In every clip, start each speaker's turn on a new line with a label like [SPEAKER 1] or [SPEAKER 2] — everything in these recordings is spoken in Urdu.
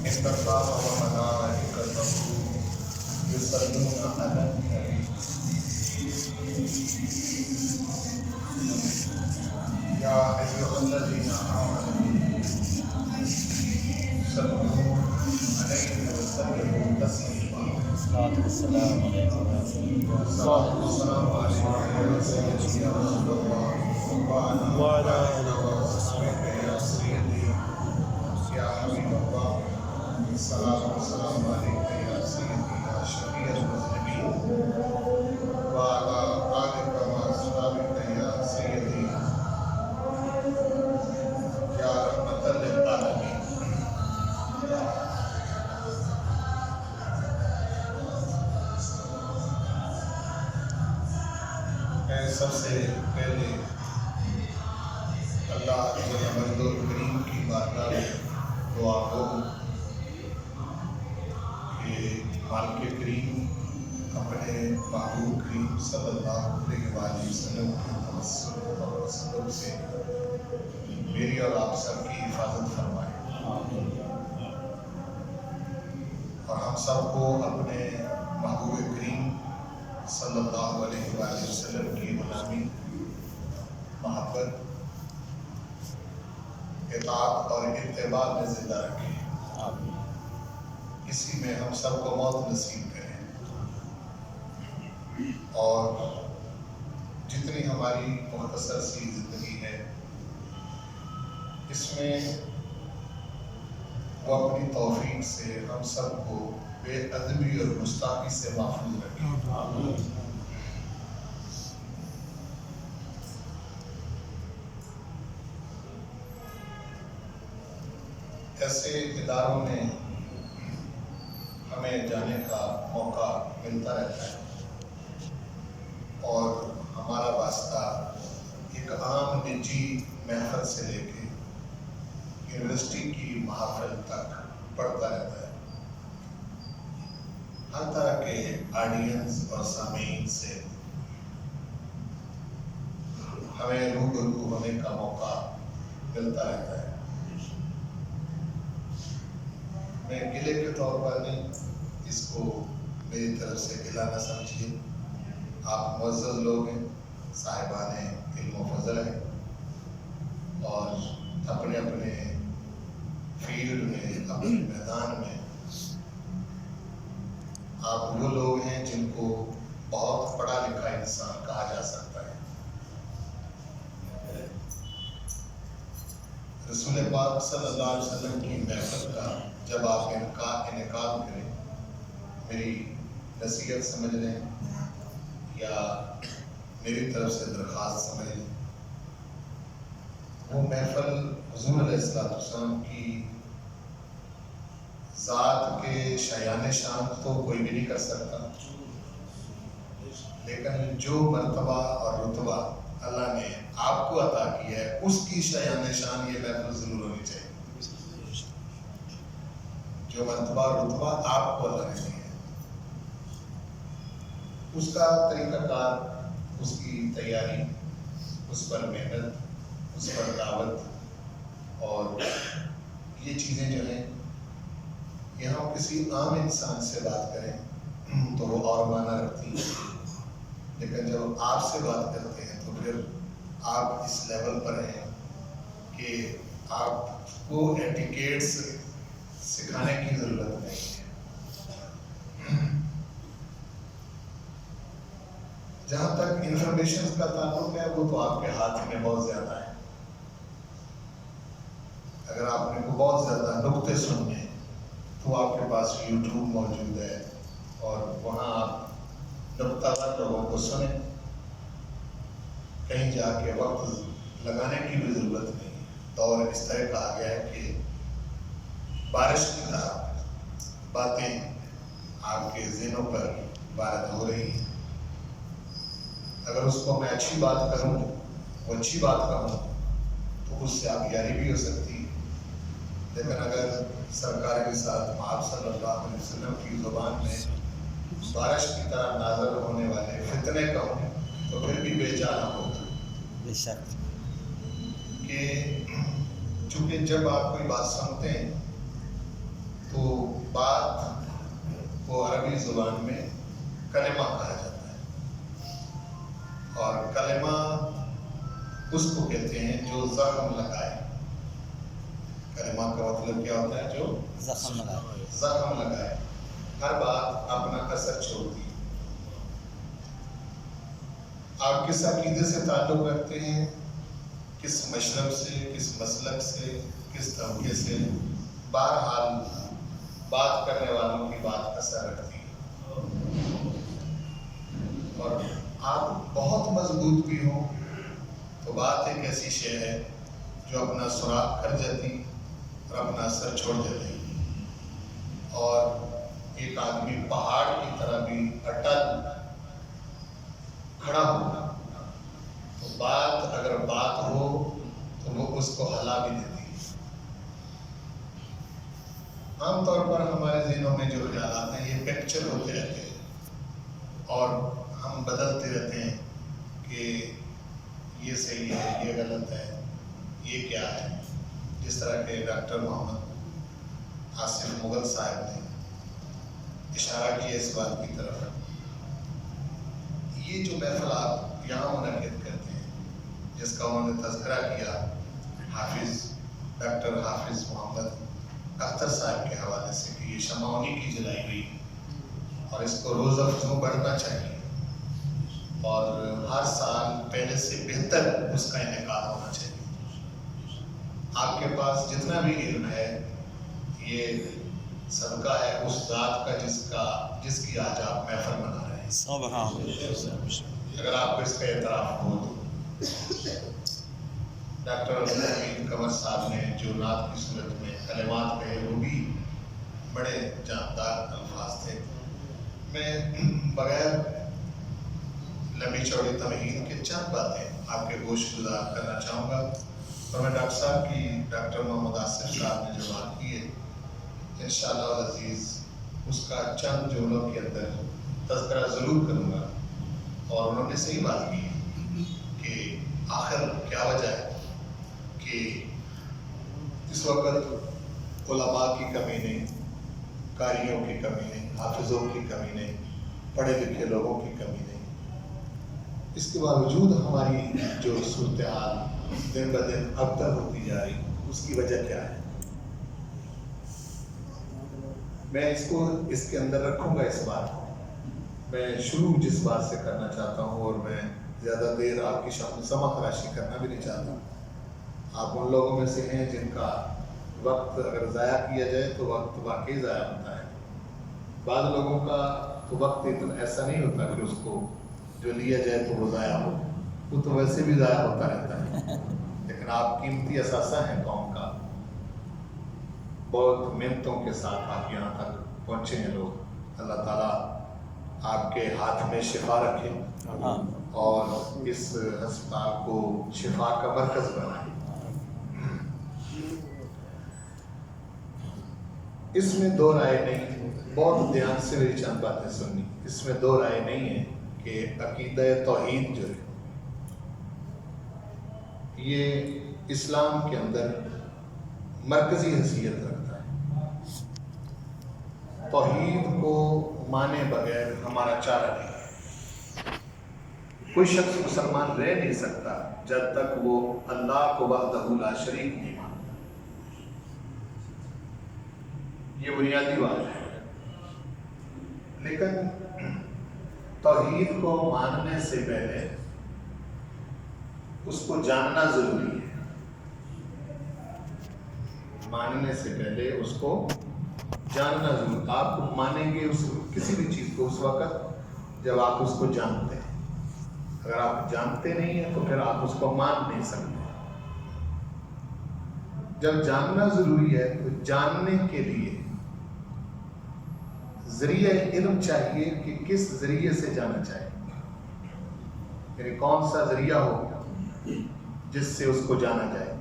[SPEAKER 1] إن الله وملائكته يصلون على النبي يا أيها الذين آمنوا صلوا عليه وسلموا تسليما.
[SPEAKER 2] الصلاة والسلام عليكم يا سيدي
[SPEAKER 1] الصلاة والسلام عليك يا سيدي يا رسول الله وعلى آلك وصحبك يا سيدي يا حبيب الله. الصلاة والسلام عليك يا سيدي يا شفيع المذنبين وعلى آلك وأصحابك يا سيدي يا رحمة للعالمين. میں سب سے پہلے اللہ جل مجدہ کریم کی بارگاہ میں دعا کروں کہ مالک کریم اپنے محبوب کریم صلی اللہ علیہ وآلہ وسلم کے توسل اور وسلم سے میری اور آپ سب کی حفاظت فرمائے اور ہم سب کو اپنے محبوب کریم صلی اللہ علیہ وآلہ وسلم کی غلامی، محبت، اطاعت اور اتباع میں زندہ رکھے. اسی میں ہم سب کو موت نصیب کریں اور جتنی ہماری مختصر سی زندگی ہے اس میں وہ اپنی توفیق سے ہم سب کو بے ادبی اور گستاخی سے محفوظ رکھے. ایسے اداروں میں ہمیں جانے کا موقع ملتا رہتا ہے اور ہمارا واسطہ ایک عام نجی محفل سے لے کے یونیورسٹی کی محافل تک پڑتا رہتا ہے. ہر طرح کے آڈینس اور سامعین سے ہمیں روبرو ہونے کا موقع ملتا رہتا ہے. میں گلے کے طور پر نہیں، اس کو میری طرف سے گلہ نہ سمجھیے. آپ معزز لوگ ہیں، صاحبان علم و فضل ہیں اور اپنے اپنے فیلڈ میں، اپنے میدان میں آپ وہ لوگ ہیں جن کو بہت پڑھا لکھا انسان کہا جا سکتا ہے. رسول پاک صلی اللہ علیہ وسلم کی محفل کا جب آپ انعقاد کریں، میری نصیحت سمجھ لیں یا میری طرف سے درخواست سمجھ لیں، وہ محفل حضور علیہ السلام کی ذات کے شایان شان تو کوئی بھی نہیں کر سکتا، لیکن جو مرتبہ اور رتبہ اللہ نے آپ کو عطا کیا ہے اس کی شایان شان یہ محفل ضرور ہونی چاہیے. جو مرتبہ اور رتبہ آپ کو اللہ نے دیا ہے اس کا طریقہ کار، اس کی تیاری، اس پر محنت، اس پر دعوت اور یہ چیزیں جو ہیں، یہاں کسی عام انسان سے بات کریں تو وہ اور معنی رکھتی ہیں، لیکن جب آپ سے بات کرتے ہیں تو پھر آپ اس لیول پر ہیں کہ آپ کو ایٹیکیٹس سکھانے کی ضرورت نہیں ہے. جہاں تک انفارمیشن کا تعلق ہے وہ تو آپ کے ہاتھ میں بہت زیادہ ہے. اگر آپ نے کو بہت زیادہ نقطے سننے ہیں تو آپ کے پاس یوٹیوب موجود ہے اور وہاں آپ نقطہ ور لوگوں کو سنیں. کہیں جا کے وقت لگانے کی بھی ضرورت نہیں ہے. دور اس طرح کا آ گیا ہے کہ بارش کی طرح باتیں آپ کے ذہنوں پر وارد ہو رہی ہیں. اگر اس کو میں اچھی بات کروں، وہ اچھی بات کہوں تو اس سے آپ یاری بھی ہو سکتی ہے، لیکن اگر سرکار کے ساتھ آپ صلی اللہ علیہ وسلم کی زبان میں بارش کی طرح نازل ہونے والے فتنے کہوں تو پھر بھی بے جانا ہوگا.
[SPEAKER 2] بے شک
[SPEAKER 1] کہ چونکہ جب آپ کوئی بات سنتے ہیں تو بات کو عربی زبان میں کلمہ کہا جاتا ہے، اور کلمہ اس کو کہتے ہیں جو زخم لگائے۔ کلمہ کا مطلب کیا ہوتا ہے؟ جو زخم لگائے، ہر بات اپنا اثر چھوڑتی ہے۔ آپ کس عقیدے سے تعلق رکھتے ہیں، کس مشرب سے، کس مسلک سے، کس طبقے سے، بہرحال بات کرنے والوں کی بات اثر رکھتی ہے۔ اور آپ بہت مضبوط بھی ہوں تو بات ایک ایسی شے ہے جو اپنا سراغ کر جاتی اور اپنا اثر چھوڑ جاتی۔ اور ایک آدمی پہاڑ کی طرح بھی اٹل کھڑا ہو تو بات اگر بات ہو تو وہ اس کو ہلا بھی دیتی ہے۔ عام طور پر ہمارے ذہنوں میں جو خیالات ہیں یہ پکچر ہوتے رہتے ہیں اور ہم بدلتے رہتے ہیں کہ یہ صحیح ہے، یہ غلط ہے، یہ کیا ہے۔ جس طرح کہ ڈاکٹر محمد آصف مغل صاحب نے اشارہ کیا اس بات کی طرف، یہ جو محفل آپ یہاں منعقد کرتے ہیں جس کا انہوں نے تذکرہ کیا حافظ ڈاکٹر حافظ محمد اختر صاحب کے حوالے سے کہ یہ شمع انہی کی جلائی ہوئی اور اس کو روز افزوں بڑھنا چاہیے اور ہر سال پہلے سے بہتر اس کا انعقاد ہونا چاہیے۔ آپ کے پاس جتنا بھی علم ہے یہ صدقہ ہے اس ذات کا جس کی آج آپ محفل منا رہے ہیں۔
[SPEAKER 2] سبحان
[SPEAKER 1] اگر آپ کو اس کا اعتراف ہو تو ڈاکٹر حمید قمر صاحب نے جو نعت کی صورت میں کلمات کہے وہ بھی بڑے جاندار الفاظ تھے۔ میں بغیر لمبی چوڑی تمہید کے چند باتیں آپ کے گوش گزار کرنا چاہوں گا، اور میں ڈاکٹر صاحب کی ڈاکٹر محمد آصف صاحب نے جو بات کی ہے انشاءاللہ العزیز اس کا چند جملوں کے اندر تذکرہ ضرور کروں گا۔ اور انہوں نے صحیح بات کی کہ آخر کیا وجہ ہے کہ اس وقت علماء کی کمی نہیں، قاریوں کی کمی نہیں، حافظوں کی کمی نہیں، پڑھے لکھے لوگوں کی کمی نہیں۔ اس کے باوجود ہماری جو صورتحال دن بدن ابتر ہوتی جا رہی اس کی وجہ کیا ہے؟ میں اس کے اندر رکھوں گا اس بات کو۔ میں شروع جس بات سے کرنا چاہتا ہوں اور میں زیادہ دیر آپ کی سمع خراشی کرنا بھی نہیں چاہتا۔ آپ ان لوگوں میں سے ہیں جن کا وقت اگر ضائع کیا جائے تو وقت واقعی ضائع ہوتا ہے۔ بعض لوگوں کا تو وقت اتنا ایسا نہیں ہوتا کہ اس کو جو لیا جائے تو وہ ضائع ہو، وہ تو ویسے بھی ضائع ہوتا رہتا ہے۔ لیکن آپ قیمتی اثاثہ ہیں قوم کا، بہت محنتوں کے ساتھ آپ یہاں تک پہنچے ہیں لوگ۔ اللہ تعالیٰ آپ کے ہاتھ میں شفا رکھے اور اس ہسپتال کو شفا کا مرکز بنائے۔ اس میں دو رائے نہیں، بہت دھیان سے میری چند باتیں سننی، اس میں دو رائے نہیں ہے کہ عقیدہ توحید جو ہے یہ اسلام کے اندر مرکزی حیثیت رکھتا ہے۔ توحید کو مانے بغیر ہمارا چارہ نہیں ہے۔ کوئی شخص مسلمان رہ نہیں سکتا جب تک وہ اللہ کو وحدہ لا شریک نہیں مانتا۔ یہ بنیادی بات ہے۔ لیکن توحید کو ماننے سے پہلے اس کو جاننا ضروری ہے۔ ماننے سے پہلے اس کو جاننا ضروری ہے۔ آپ مانیں گے کسی بھی چیز کو اس وقت جب آپ اس کو جانتے ہیں۔ اگر آپ جانتے نہیں ہیں تو پھر آپ اس کو مان نہیں سکتے۔ جب جاننا ضروری ہے تو جاننے کے لیے ذریعہ علم چاہیے کہ کس ذریعے سے جانا چاہیے، یعنی کون سا ذریعہ ہو جس سے اس کو جانا جائے۔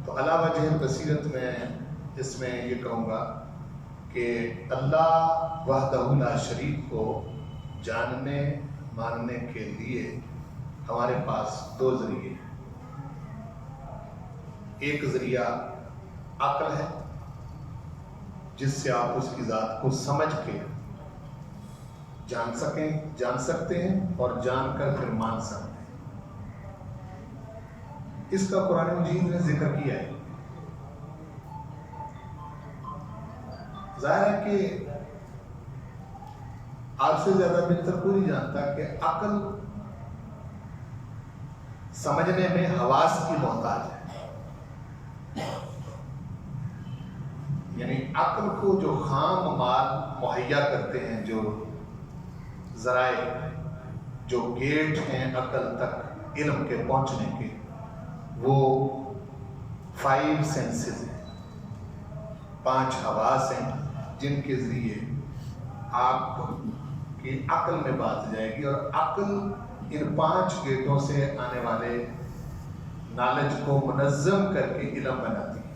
[SPEAKER 1] تو علاوہ وجہ بصیرت میں اس میں یہ کہوں گا کہ اللہ وحدہ لا شریک کو جاننے ماننے کے لیے ہمارے پاس دو ذریعے ہیں۔ ایک ذریعہ عقل ہے جس سے آپ اس کی ذات کو سمجھ کے جان سکتے ہیں اور جان کر پھر مان سکتے ہیں۔ اس کا قرآن مجید نے ذکر کیا ہے۔ ظاہر ہے کہ آپ سے زیادہ بہتر کوئی نہیں جانتا کہ عقل سمجھنے میں حواس کی محتاج ہے، یعنی عقل کو جو خام مال مہیا کرتے ہیں، جو ذرائع، جو گیٹ ہیں عقل تک علم کے پہنچنے کے، وہ 5 سینسز ہیں، 5 حواس ہیں، جن کے ذریعے آپ کی عقل میں بات جائے گی، اور عقل ان 5 گیٹوں سے آنے والے نالج کو منظم کر کے علم بناتی ہے۔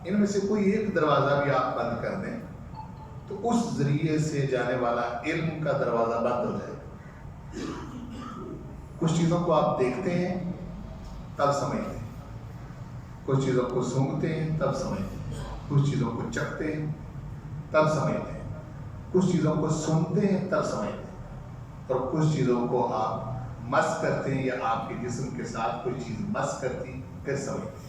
[SPEAKER 1] ان میں سے کوئی ایک دروازہ بھی آپ بند کر دیں تو اس ذریعے سے جانے والا علم کا دروازہ بند ہو جائے گا۔ کچھ چیزوں کو آپ دیکھتے ہیں تب سمجھتے ہیں، کچھ چیزوں کو سونگھتے ہیں تب سمجھتے ہیں، کچھ چیزوں کو چکھتے ہیں تب سمجھتے ہیں، کچھ چیزوں کو سنتے ہیں تب سمجھتے ہیں، اور کچھ چیزوں کو آپ مس کرتے ہیں یا آپ کے جسم کے ساتھ کوئی چیز مس کرتی پھر سمجھتے ہیں۔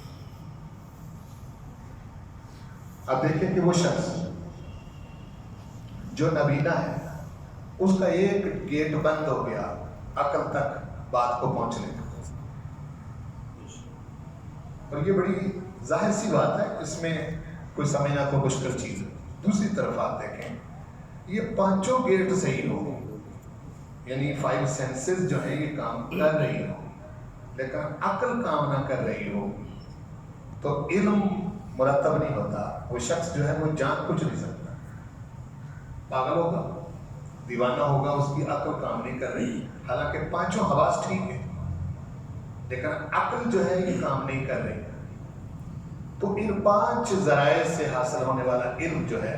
[SPEAKER 1] اب دیکھیں کہ وہ شخص جو نبینا ہے، اس کا ایک گیٹ بند ہو گیا عقل تک بات کو پہنچنے کا، اور یہ بڑی ظاہر سی بات ہے، اس میں کوئی سمجھنا تو مشکل چیز ہے۔ دوسری طرف آپ دیکھیں، یہ 5 گیٹ صحیح ہو، یعنی 5 سینسز جو ہیں یہ کام کر رہی ہو، لیکن عقل کام نہ کر رہی ہو تو علم مرتب نہیں ہوتا۔ وہ شخص جو ہے وہ جان کچھ نہیں سکتا، پاگل ہوگا، دیوانہ ہوگا، اس کی عقل کام نہیں کر رہی، حالانکہ 5 حواس ٹھیک ہے، لیکن عقل جو ہے یہ کام نہیں کر رہی۔ تو ان 5 ذرائع سے حاصل ہونے والا علم جو ہے،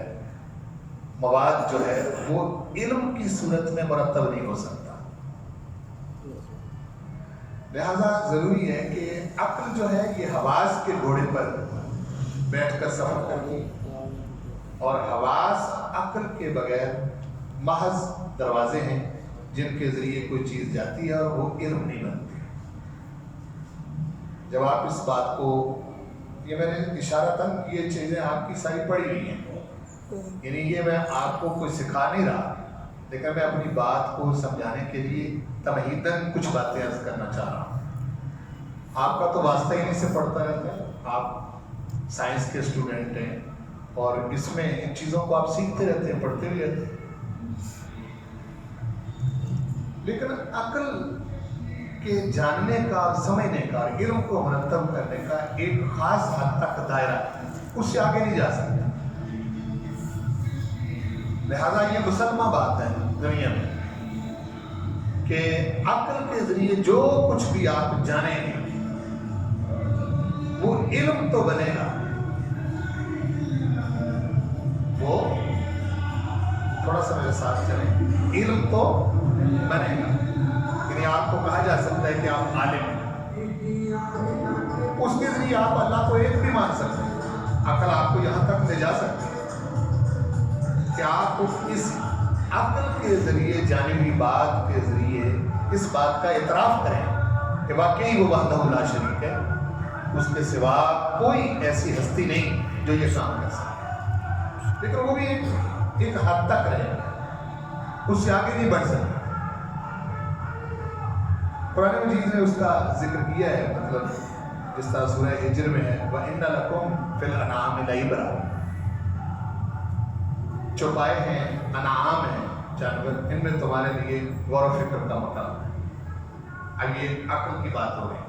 [SPEAKER 1] مواد جو ہے، وہ علم کی صورت میں مرتب نہیں ہو سکتا۔ لہذا ضروری ہے کہ عقل جو ہے یہ حواس کے گھوڑے پر بیٹھ کر سفر کرتی، اور حواس عقل کے بغیر محض دروازے ہیں جن کے ذریعے کوئی چیز جاتی ہے اور وہ علم نہیں بنتی۔ جب آپ اس بات کو، یہ میں نے اشارتاً یہ چیزیں آپ کی ساری پڑھی ہوئی ہیں، یعنی یہ میں آپ کو کوئی سکھا نہیں رہا، لیکن میں اپنی بات کو سمجھانے کے لیے تمہیداً کچھ باتیں عرض کرنا چاہ رہا ہوں۔ آپ کا تو واسطہ انہیں سے پڑھتا رہتا ہے، آپ سائنس کے اسٹوڈنٹ ہیں، اور اس میں ان چیزوں کو آپ سیکھتے رہتے ہیں، پڑھتے بھی رہتے ہیں، لیکن عقل کے جاننے کا، سمجھنے کا، علم کو مرتب کرنے کا ایک خاص حد تک دائرہ ہے، اس سے آگے نہیں جا سکتا۔ لہذا یہ مسلمہ بات ہے دنیا میں کہ عقل کے ذریعے جو کچھ بھی آپ جانیں گے وہ علم تو بنے گا، وہ تھوڑا سا میرے ساتھ چلیں، علم تو بنے گا، یعنی آپ کو کہا جا سکتا ہے کہ آپ عالم ہیں، اس کے ذریعے آپ اللہ کو ایک بھی مان سکتے ہیں۔ عقل آپ کو یہاں تک لے جا سکتی ہے کہ آپ اس عقل کے ذریعے جانی ہوئی بات کے ذریعے اس بات کا اعتراف کریں کہ واقعی وہ وحدہ لا شریک ہے، اس کے سوا کوئی ایسی ہستی نہیں جو یہ کام کر سکے، لیکن وہ بھی ایک حد تک رہے گا، اس سے آگے نہیں بڑھ سکتا۔ قرآن مجید نے اس کا ذکر کیا ہے، مطلب جس طرح سورہ ہجر میں ہے، وَإِنَّ لَكُمْ فِي الْأَنْعَامِ لَعِبْرَةً، چوپائے ہیں، انعام ہیں، جانور، ان میں تمہارے لیے غور و فکر کا مقام ہے۔ اب یہ عقل کی بات ہو رہی ہے۔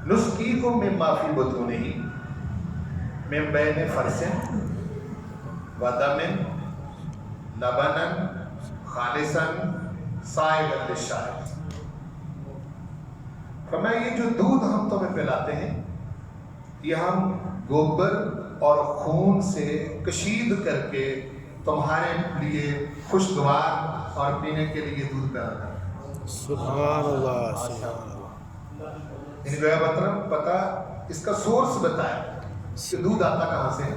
[SPEAKER 1] نُسْقِيكُم مِّمَّا فِي بُطُونِهِ مِن بَيْنِ فَرْثٍ وَدَمٍ لَبَنًا خَالِصًا سَائِغًا لِلشَّارِبِينَ۔ فرمایا یہ جو دودھ ہم تمہیں پلاتے ہیں، یہ ہم گوبر اور خون سے کشید کر کے تمہارے لیے خوشگوار اور پینے کے لیے دودھ پیدا کرتے ہیں۔
[SPEAKER 2] سبحان اللہ، سبحان اللہ۔
[SPEAKER 1] ان کو پتا اس کا سورس بتایا کہ دودھ آتا کہاں سے ہے۔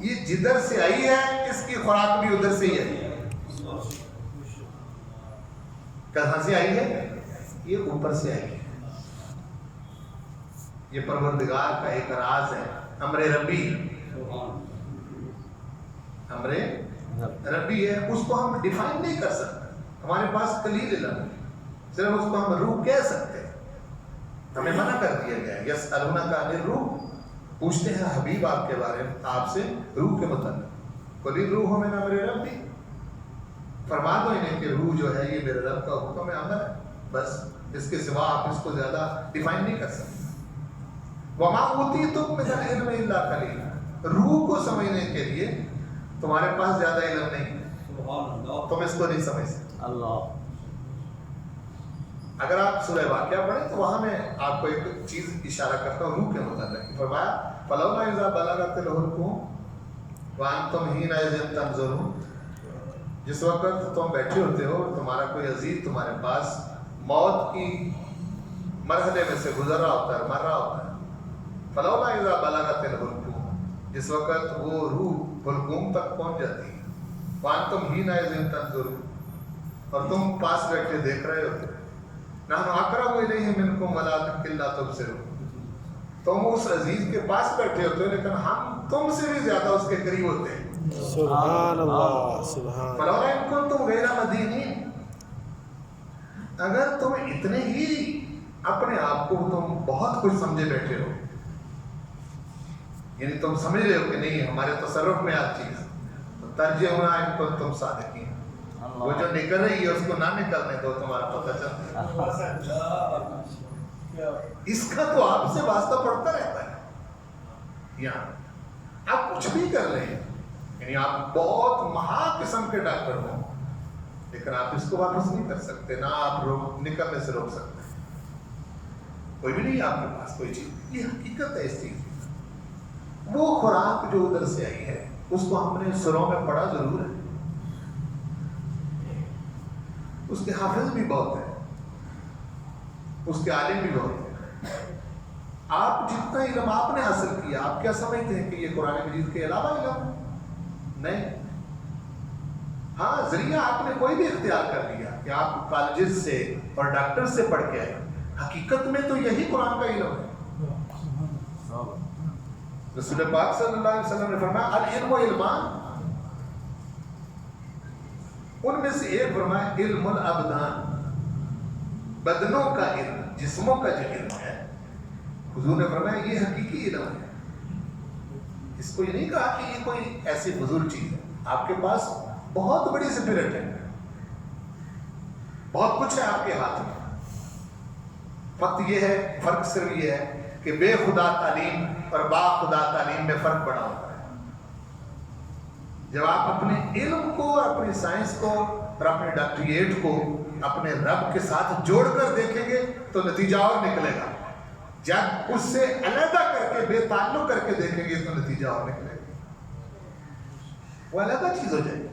[SPEAKER 1] یہ جدھر سے آئی ہے اس کی خوراک بھی ادھر سے ہی آئی ہے. کہاں سے آئی ہے؟ یہ اوپر سے آئی ہے. یہ پروردگار کا ایک راز ہے. امر ربی، امر ربی ہے، اس کو ہم ڈیفائن نہیں کر سکتے. ہمارے پاس قلیل علم ہے، صرف اس کو ہم روح کہہ سکتے ہیں. ہمیں منع کر دیا گیا ہے. یسألونک عن الروح، پوچھتے ہیں حبیب آپ کے بارے میں، آپ سے روح کے متعلق. قل الروح من امر ربی، فرما دو انہیں کہ روح جو ہے یہ میرے رب کا حکم ہے، امر ہے. بس اس کے سوا آپ اس کو زیادہ ڈیفائن نہیں کر سکتے. وما اوتیتم من العلم الا قلیلا، روح کو سمجھنے کے لیے تمہارے پاس زیادہ علم نہیں ہے، تم اس کو نہیں سمجھ سکتے.
[SPEAKER 2] اللہ.
[SPEAKER 1] اگر آپ سورہ واقعہ پڑھیں تو وہاں میں آپ کو ایک چیز اشارہ کرتا ہوں روح کے متعلق. فرمایا فلولا اذا بلغت الحلقوم وانتم حینئذ تنظرون، جس وقت تم بیٹھے ہوتے ہو اور تمہارا کوئی عزیز تمہارے پاس موت کی مرحلے میں سے گزر رہا ہوتا ہے، مر رہا ہوتا ہے. فلولا اذا بلغت الحلقوم، جس وقت وہ روح حلقوم تک پہنچ جاتی ہے. وانتم حینئذ تنظرون، اور تم پاس بیٹھے دیکھ رہے ہوتے. نحن اقرب الیہ منکم ولکن لا تبصرون، تم اس عزیز کے پاس بیٹھے ہوتے ہو لیکن ہم تم سے بھی زیادہ اس کے قریب ہوتے ہیں.
[SPEAKER 2] سبحان اللہ. سبحان.
[SPEAKER 1] فلولا ان کنتم غیر مدینین، اگر تم اتنے ہی اپنے آپ کو تم بہت کچھ سمجھے بیٹھے ہو، یعنی تم سمجھ رہے ہو کہ نہیں ہمارے تصرف میں ہر چیز، ترجمہ ان کنتم صادقین، وہ جو نکل رہی ہے اس کو نہ نکلنے دو، تمہارا پتہ چلتا. اس کا تو آپ سے واسطہ پڑتا رہتا ہے. یہاں آپ کچھ بھی کر رہے ہیں، یعنی آپ بہت مہا قسم کے ڈاکٹر ہوں لیکن آپ اس کو واپس نہیں کر سکتے، نہ آپ نکلنے سے روک سکتے. کوئی بھی نہیں آپ کے پاس کوئی چیز. یہ حقیقت ہے اس چیز کی. وہ خوراک جو ادھر سے آئی ہے اس کو ہم نے سروں میں پڑھا ضرور ہے، اس کے حافظ بھی بہت ہیں، اس کے عالم بھی بہت ہیں. آپ جتنا علم آپ نے حاصل کیا، آپ کیا سمجھتے ہیں کہ یہ قرآن مجید کے علاوہ علم ہے؟ نہیں. ہاں ذریعہ آپ نے کوئی بھی اختیار کر لیا کہ آپ کالجز سے اور ڈاکٹر سے پڑھ کے آئے، حقیقت میں تو یہی قرآن کا علم ہے. رسول پاک صلی اللہ علیہ وسلم نے فرمایا العلم و علمان، ان میں سے ایک فرمایا علم الابدان، بدنوں کا علم، جسموں کا جو علم ہے. حضور نے فرمایا یہ حقیقی علم ہے. اس کو یہ نہیں کہا کہ یہ کوئی ایسی فضول چیز ہے. آپ کے پاس بہت بڑی اسپرٹ ہے، بہت کچھ ہے آپ کے ہاتھ میں. فقط یہ ہے، فرق صرف یہ ہے کہ بے خدا تعلیم اور با خدا تعلیم میں فرق بڑا ہوتا ہے. جب آپ اپنے علم کو، اپنی سائنس کو اور اپنے ڈاکٹریٹ کو اپنے رب کے ساتھ جوڑ کر دیکھیں گے تو نتیجہ اور نکلے گا. جب اس سے علیحدہ کر کے، بے تعلق کر کے دیکھیں گے تو نتیجہ اور نکلے گا، وہ علیحدہ چیز ہو جائے گی.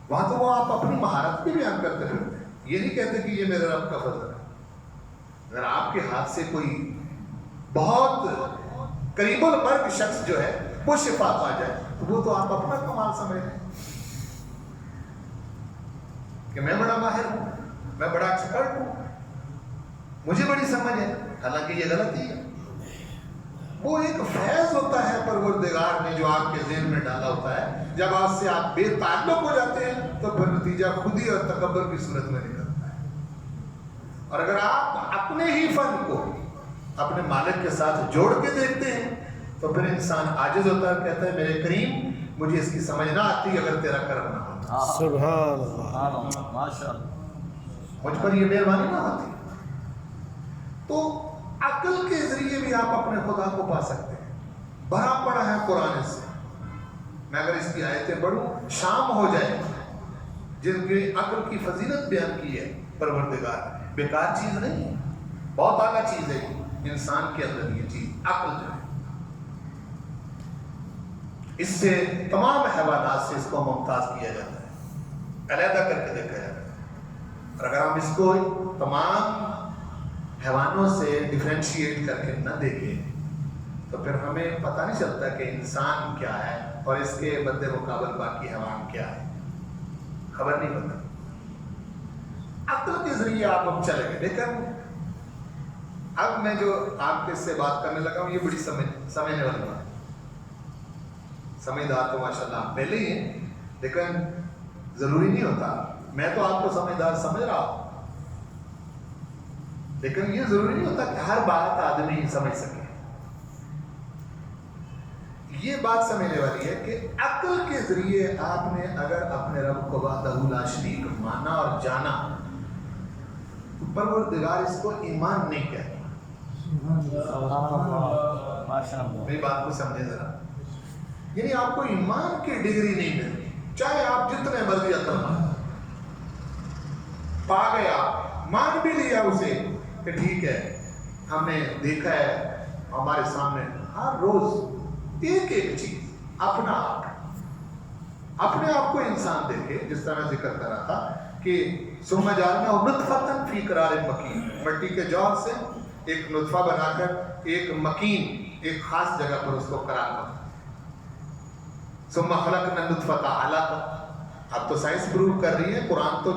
[SPEAKER 1] وہاں تو وہ آپ اپنی مہارت بھی بیان کرتے رہتے ہیں، یہ نہیں کہتے کہ یہ میرے رب کا فضل ہے. اگر آپ کے ہاتھ سے کوئی بہت قریب المرگ شخص جو ہے وہ شفا پا جائے تو وہ تو آپ اپنا کمال سمجھ لیں کہ میں بڑا ماہر ہوں، میں بڑا ایکسپرٹ ہوں، مجھے بڑی سمجھ ہے. حالانکہ یہ غلطی ہے. وہ ایک فیض ہوتا ہے پروردگار نے جو آپ کے ذہن میں ڈالا ہوتا ہے. جب آپ سے آپ بے تعلق ہو جاتے ہیں تو پھر نتیجہ خود ہی اور تکبر کی صورت میں نکلتا ہے. اور اگر آپ اپنے ہی فن کو اپنے مالک کے ساتھ جوڑ کے دیکھتے ہیں تو پھر انسان عاجز ہوتا ہے، کہتا ہے میرے کریم مجھے اس کی سمجھ نہ آتی اگر تیرا کرم نہ ہوتا.
[SPEAKER 2] سبحان اللہ.
[SPEAKER 3] ماشاءاللہ،
[SPEAKER 1] مجھ پر یہ مہربانی نہ ہوتی. تو عقل کے ذریعے بھی آپ اپنے خدا کو پا سکتے ہیں. بھرا پڑا ہے قرآن سے. میں اگر اس کی آیتیں پڑھوں شام ہو جائے، جن کی عقل کی فضیلت بیان کی ہے پروردگار، بیکار چیز نہیں ہے، بہت اعلیٰ چیز ہے انسان کے اندر. یہ چیز عقل جو ہے، اس سے تمام حیوانات سے اس کو ممتاز کیا جاتا ہے، علیحدہ کر کے دیکھا جاتا ہے. اور اگر ہم اس کو تمام حیوانوں سے ڈفرینشیٹ کر کے نہ دیکھیں تو پھر ہمیں پتہ نہیں چلتا کہ انسان کیا ہے اور اس کے مد مقابل باقی حیوان کیا ہے، خبر نہیں پتہ۔ عقل کے ذریعے آپ اب چلے گئے، لیکن اب میں جو آپ کے سے بات کرنے لگا ہوں یہ بڑی سمجھنے والی بات ہے۔ سمجھدار تو ماشاء اللہ پہلے ہی ہیں، لیکن ضروری نہیں ہوتا میں تو آپ کو سمجھدار سمجھ رہا ہوں، لیکن یہ ضروری نہیں ہوتا کہ ہر بات آدمی سمجھ سکے۔ یہ بات سمجھنے والی ہے کہ عقل کے ذریعے آپ نے اگر اپنے رب کو وحدہ لا شریک مانا اور جانا تو پروردگار اس کو ایمان نہیں کہتا۔ میری بات کو سمجھے ذرا، یعنی آپ کو ایمان کی ڈگری نہیں ملتی، چاہے آپ جتنے مرضی عقل پا گئے، آپ مان بھی لیا اسے کہ ٹھیک ہے ہم نے دیکھا ہے ہمارے سامنے ہر روز ایک ایک چیز اپنا اپنے آپ کو انسان دیکھے، جس طرح میں ذکر کر رہا تھا کہ ثم جعلناہ نطفۃ فی قرار مکین، مٹی کے جوہر سے ایک نطفہ بنا کر ایک مکین ایک خاص جگہ پر اس کو قرار دیا۔ ثم خلقنا النطفۃ علقۃ، اب تو سائنس پروو کر رہی ہے، قرآن تو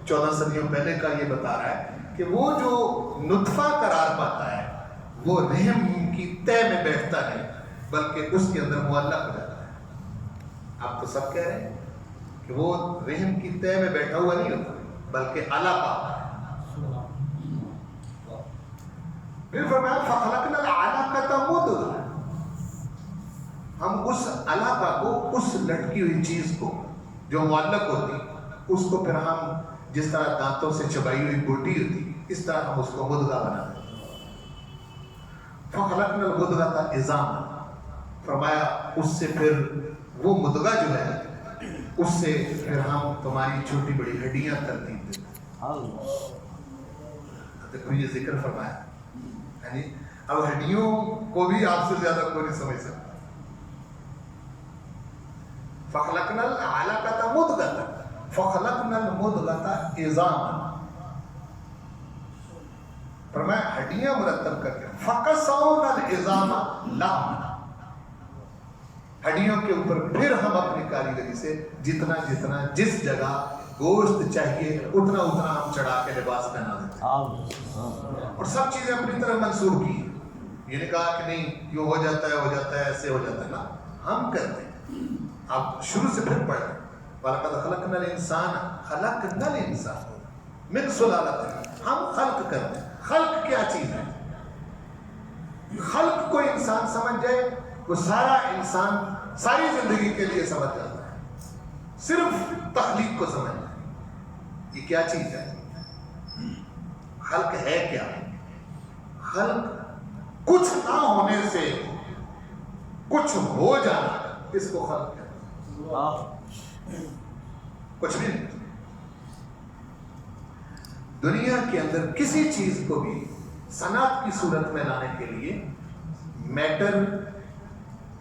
[SPEAKER 1] 14 صدیوں پہلے کا یہ بتا رہا ہے کہ وہ جو نطفہ قرار پاتا ہے وہ رحم کی تہ میں بیٹھتا نہیں بلکہ اس کے اندر معلق ہو جاتا ہے۔ آپ تو سب کہہ رہے ہیں کہ وہ رحم کی تہ میں بیٹھا ہوا نہیں ہوتا بلکہ علقہ۔ پھر فرمایا فخلقنا العلقۃ مضغۃ، ہم اس علقہ کو، اس لٹکی ہوئی چیز کو جو معلق ہوتی، اس کو پھر ہم جس طرح دانتوں سے چبائی ہوئی بوٹی ہوتی اس طرح ہم اس کو مضغہ بنا دیتے۔ فخلقنا المضغۃ عظاما، فرمایا اس سے پھر وہ مضغہ جو ہے اس سے پھر ہم تمہاری چھوٹی بڑی ہڈیاں ترتیب دیتے ہیں۔ دیکھو یہ ذکر فرمایا، یعنی اب ہڈیوں کو بھی آپ سے زیادہ کوئی نہیں سمجھ سکتا۔ فخلقنا العلقۃ مضغۃ فخلقنا المضغۃ عظاما، فرمایا ہڈیاں مرتب کر کے فکسونا العظام لحما، ہڈیوں کے اوپر پھر ہم اپنی کاریگری سے جتنا جتنا جس جگہ گوشت چاہیے اتنا اتنا ہم چڑھا کے لباس پہنا دیتے ہیں، اور سب چیزیں اپنی طرح منسوخ کی۔ یہ نہیں کہا کہ نہیں یوں ہو جاتا ہے ایسے ہو جاتا ہے، نا ہم کرتے ہیں۔ آپ شروع سے پھر پڑھ وَلَقَدْ خَلَقْنَا الْإِنسَانَ خَلَقْنَا الْإِنسَانَ مِنْ صُلَالَةٍ، ہم خلق کرتے ہیں۔ خلق کیا چیز ہے؟ خلق کو انسان سمجھ جائے وہ سارا انسان ساری زندگی کے لیے سمجھ جاتا ہے، صرف تخلیق کو سمجھ جائے یہ کیا چیز ہے۔ خلق ہے کیا؟ خلق کچھ نہ ہونے سے کچھ ہو جانا، اس کو خلق کہتے ہیں۔ کچھ بھی نہیں، دنیا کے اندر کسی چیز کو بھی صنعت کی صورت میں لانے کے لیے میٹر،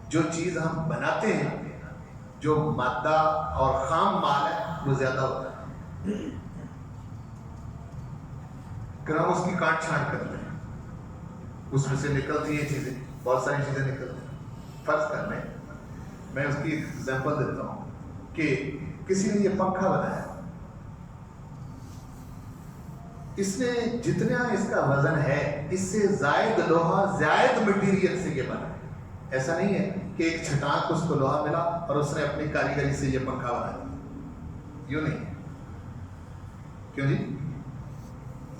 [SPEAKER 1] جو چیز ہم بناتے ہیں، جو مادہ اور خام مال ہے وہ زیادہ ہوتا ہے، کہ ہم اس کی کاٹ چھانٹ کرتے ہیں، اس میں سے نکلتی ہیں چیزیں، بہت ساری چیزیں نکلتی ہیں۔ فرض کر لیں، میں اس کی ایک ایگزامپل دیتا ہوں کہ کسی نے یہ پنکھا بنایا، اس نے جتنا اس کا وزن ہے اس سے زائد لوہا زائد مٹیریل سے یہ بنا ہے۔ ایسا نہیں ہے کہ ایک چھٹانک اس کو لوہا ملا اور اس نے اپنی کاریگری سے یہ پنکھا بنا دیا، یوں نہیں۔ کیوں جی؟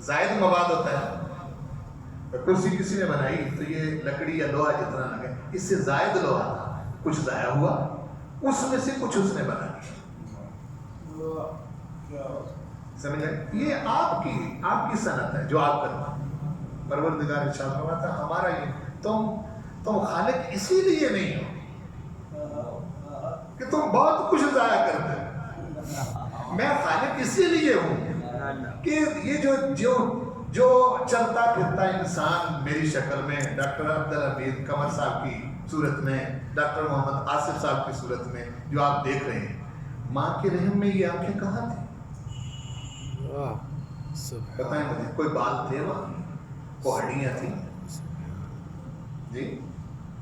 [SPEAKER 1] زائد مواد ہوتا ہے، کرسی کسی نے بنائی تو یہ لکڑی یا لوہا جتنا لگے، اس سے زائد لوہا تھا، کچھ ضائع ہوا، اس میں سے کچھ اس نے بنا دیا۔ سمجھ لیں؟ یہ آپ کی صنعت ہے جو آپ کرتے ہیں۔ پروردگار ارشاد فرماتا ہے ہمارا یہ تم خالق اسی لیے نہیں ہو کہ تم بہت کچھ ضائع کرتے ہو، میں خالق اسی لیے ہوں کہ یہ جو چلتا پھرتا انسان میری شکل میں، ڈاکٹر عبدالحمید قمر صاحب کی صورت میں، ڈاکٹر محمد آصف صاحب کی صورت میں جو آپ دیکھ رہے ہیں، ماں کے رحم میں یہ آنکھیں کہاں تھیں؟ بتائیں مجھے، کوئی بال تھے وہاں؟ وہ ہڈیاں تھیں جی؟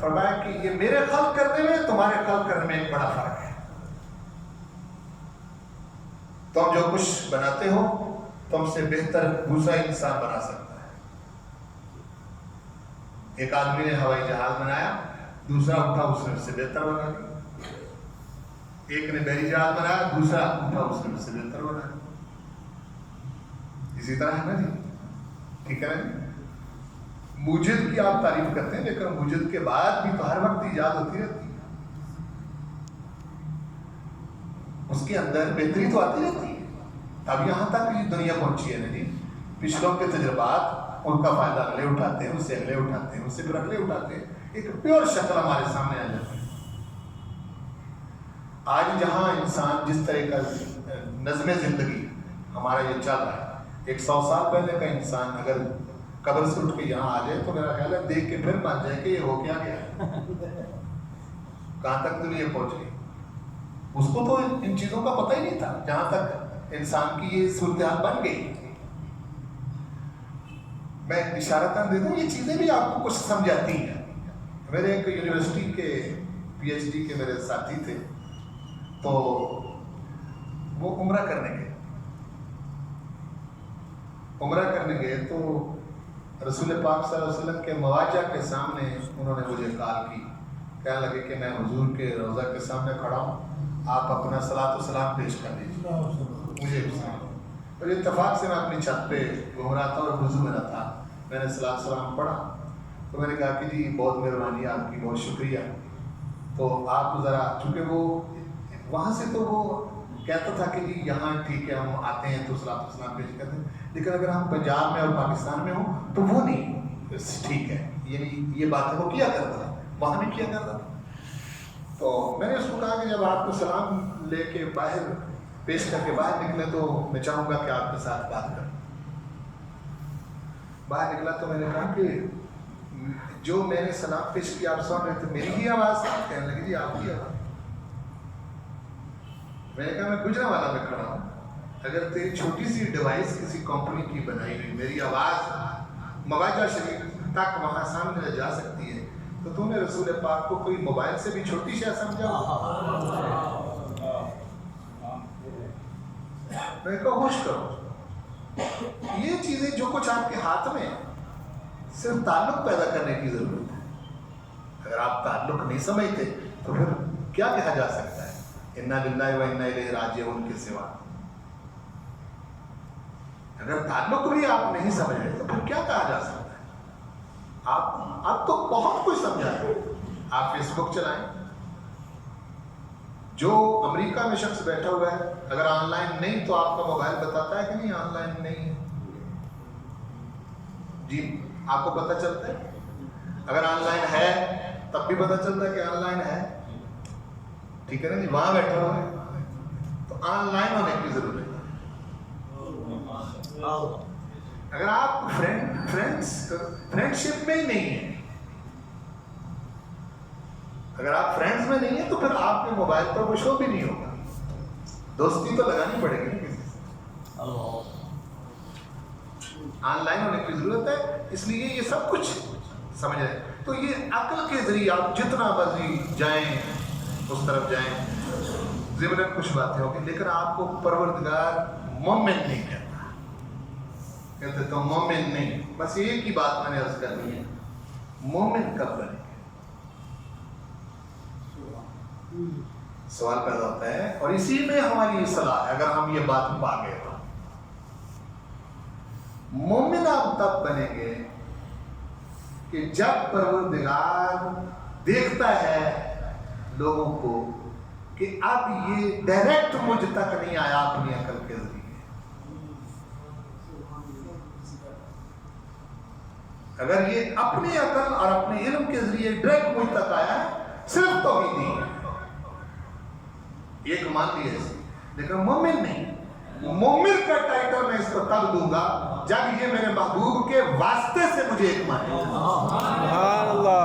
[SPEAKER 1] فرمایا کہ یہ میرے خلق کرنے میں تمہارے خلق کرنے میں ایک بڑا فرق ہے. تم جو کچھ بناتے ہو تم سے بہتر دوسرا انسان بنا سکتا ہے. ایک آدمی نے ہوائی جہاز بنایا, دوسرا اٹھا اس نے اس سے بہتر بنا دیا. ایک نے بحری جہاز بنایا, دوسرا اٹھا اس نے اس سے بہتر بنا دیا. اسی طرح ہے نا جی, ٹھیک ہے نا جی. موجد کی آپ تعریف کرتے ہیں لیکن موجد کے بعد بھی تو ہر وقت ایجاد ہوتی رہتی ہے, اس کے اندر بہتری تو آتی رہتی ہے. اب یہاں تک یہ دنیا پہنچی ہے نا جی, پچھلوں کے تجربات ان کا فائدہ اگلے اٹھاتے ہیں, اس سے اگلے اٹھاتے ہیں, اس سے پھر اگلے اٹھاتے ہیں, ایک پیور شکل ہمارے سامنے آ جاتی ہے. آج جہاں انسان جس طرح کا نظم زندگی ہمارا یہ چل رہا ہے, 100 سال پہلے کا انسان اگر قبر سے اٹھ کے یہاں آ جائے تو میرا خیال ہے دیکھ کے پھر مان جائے کہ یہ ہو کیا گیا ہے, کہاں تک دنیا پہنچ گئی. اس کو تو ان چیزوں کا پتہ ہی نہیں تھا جہاں تک انسان کی یہ صورتحال بن گئی. میں اشارتاً دے دوں, یہ چیزیں بھی آپ کو کچھ سمجھاتی ہیں. میرے ایک یونیورسٹی کے PhD کے میرے ساتھی تھے, تو وہ عمرہ کرنے گئے تو رسول پاک صلی اللہ علیہ وسلم کے مواجہ کے سامنے انہوں نے مجھے کال کی. کہنے لگے کہ میں حضور کے روضہ کے سامنے کھڑا ہوں, آپ اپنا صلاۃ و سلام پیش کر دیجیے مجھے. اور اتفاق سے میں اپنی چھت پہ گھوم رہا تھا اور وضو میرا تھا, میں نے صلاۃ و سلام پڑھا تو میں نے کہا کہ جی بہت مہربانی آپ کی, بہت شکریہ. تو آپ ذرا, چونکہ وہ وہاں سے تو وہ کہتا تھا کہ جی یہاں ٹھیک ہے ہم آتے ہیں تو صلاۃ و سلام پیش کرتے ہیں, لیکن اگر ہم پنجاب میں اور پاکستان میں ہوں تو وہ نہیں ٹھیک ہے. یعنی یہ بات وہ کیا کرتا تھا, وہاں نہیں کیا کرتا تھا. تو میں نے اس کو کہا کہ جب آپ کو سلام لے کے باہر پیش کر کے باہر نکلے تو میں چاہوں گا کہ آپ کے ساتھ بات کریں. باہر نکلا تو میں نے کہا کہ جو میں نے سلام پیش کیا آپ سن رہے تھے میری ہی آواز. کہنے لگی جی آپ کی آواز. میں نے کہا میں گجرانوالہ میں کھڑا ہوں, اگر تیری چھوٹی سی ڈیوائس کسی کمپنی کی بنائی ہوئی میری آواز مواجہ شریف تک وہاں سامنے جا سکتی ہے تو تم نے رسول پاک کو کوئی موبائل سے بھی چھوٹی شے سمجھا؟ میں نے کہا ہوش کرو, یہ چیزیں جو کچھ آپ کے ہاتھ میں صرف تعلق پیدا کرنے کی ضرورت ہے. اگر آپ تعلق نہیں سمجھتے تو پھر کیا کہا جا سکتا ہے انا للہ و انا الیہ راجعون کے سوا. اگر تعلق بھی آپ نہیں سمجھ رہے تو پھر کیا کہا جا سکتا ہے. آپ تو بہت کچھ سمجھا ہے. آپ فیس بک چلائیں, جو امریکہ میں شخص بیٹھا ہوا ہے اگر آن لائن نہیں تو آپ کا موبائل بتاتا ہے کہ نہیں آن لائن نہیں ہے. جی آپ کو پتہ چلتا ہے. اگر آن لائن ہے تب بھی پتہ چلتا ہے کہ آن لائن ہے. ٹھیک ہے نا جی, وہاں بیٹھا ہوا ہے تو آن لائن ہونے کی ضرورت ہے. اگر آپ فرینڈشپ میں ہی نہیں ہیں, اگر آپ فرینڈز میں نہیں ہیں تو پھر آپ کے موبائل پر وہ شو بھی نہیں ہوگا. دوستی تو لگانی پڑے گی کسی سے. آن لائن ہونے کی ضرورت ہے, اس لیے یہ سب کچھ سمجھ رہے. تو یہ عقل کے ذریعے آپ جتنا مرضی جائیں اس طرف جائیں, ضمن کچھ باتیں ہوگی, لیکن آپ کو پروردگار مومن نہیں کہتا. کہتے تو مومن نہیں. بس ایک ہی بات میں نے عرض کرنی ہے, مومن کب بنے. سوال پیدا ہوتا ہے اور اسی میں ہماری اصلاح ہے. اگر ہم یہ بات پا گئے تو مومن آپ تب بنیں گے کہ جب پروردگار دیکھتا ہے لوگوں کو کہ اب یہ ڈائریکٹ مجھ تک نہیں آیا اپنی عقل کے ذریعے. اگر یہ اپنی عقل اور اپنے علم کے ذریعے ڈائریکٹ مجھ تک آیا ہے صرف توحیدی ہے, ایک مان لیے, لیکن مومن نہیں. مومن کا ٹائٹل میں اس کو تب دوں گا جب یہ میرے محبوب کے واسطے سے مجھے ایک مانے.
[SPEAKER 2] سبحان اللہ.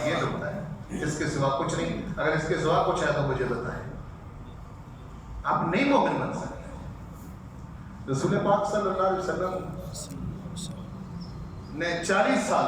[SPEAKER 1] یہ ہوتا ہے, اس کے سوا کچھ نہیں. اگر اس کے سوا کچھ ہے تو مجھے بتائیں. آپ نہیں مومن بن سکتے. رسول پاک صلی اللہ علیہ وسلم نے 40 سال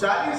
[SPEAKER 1] 40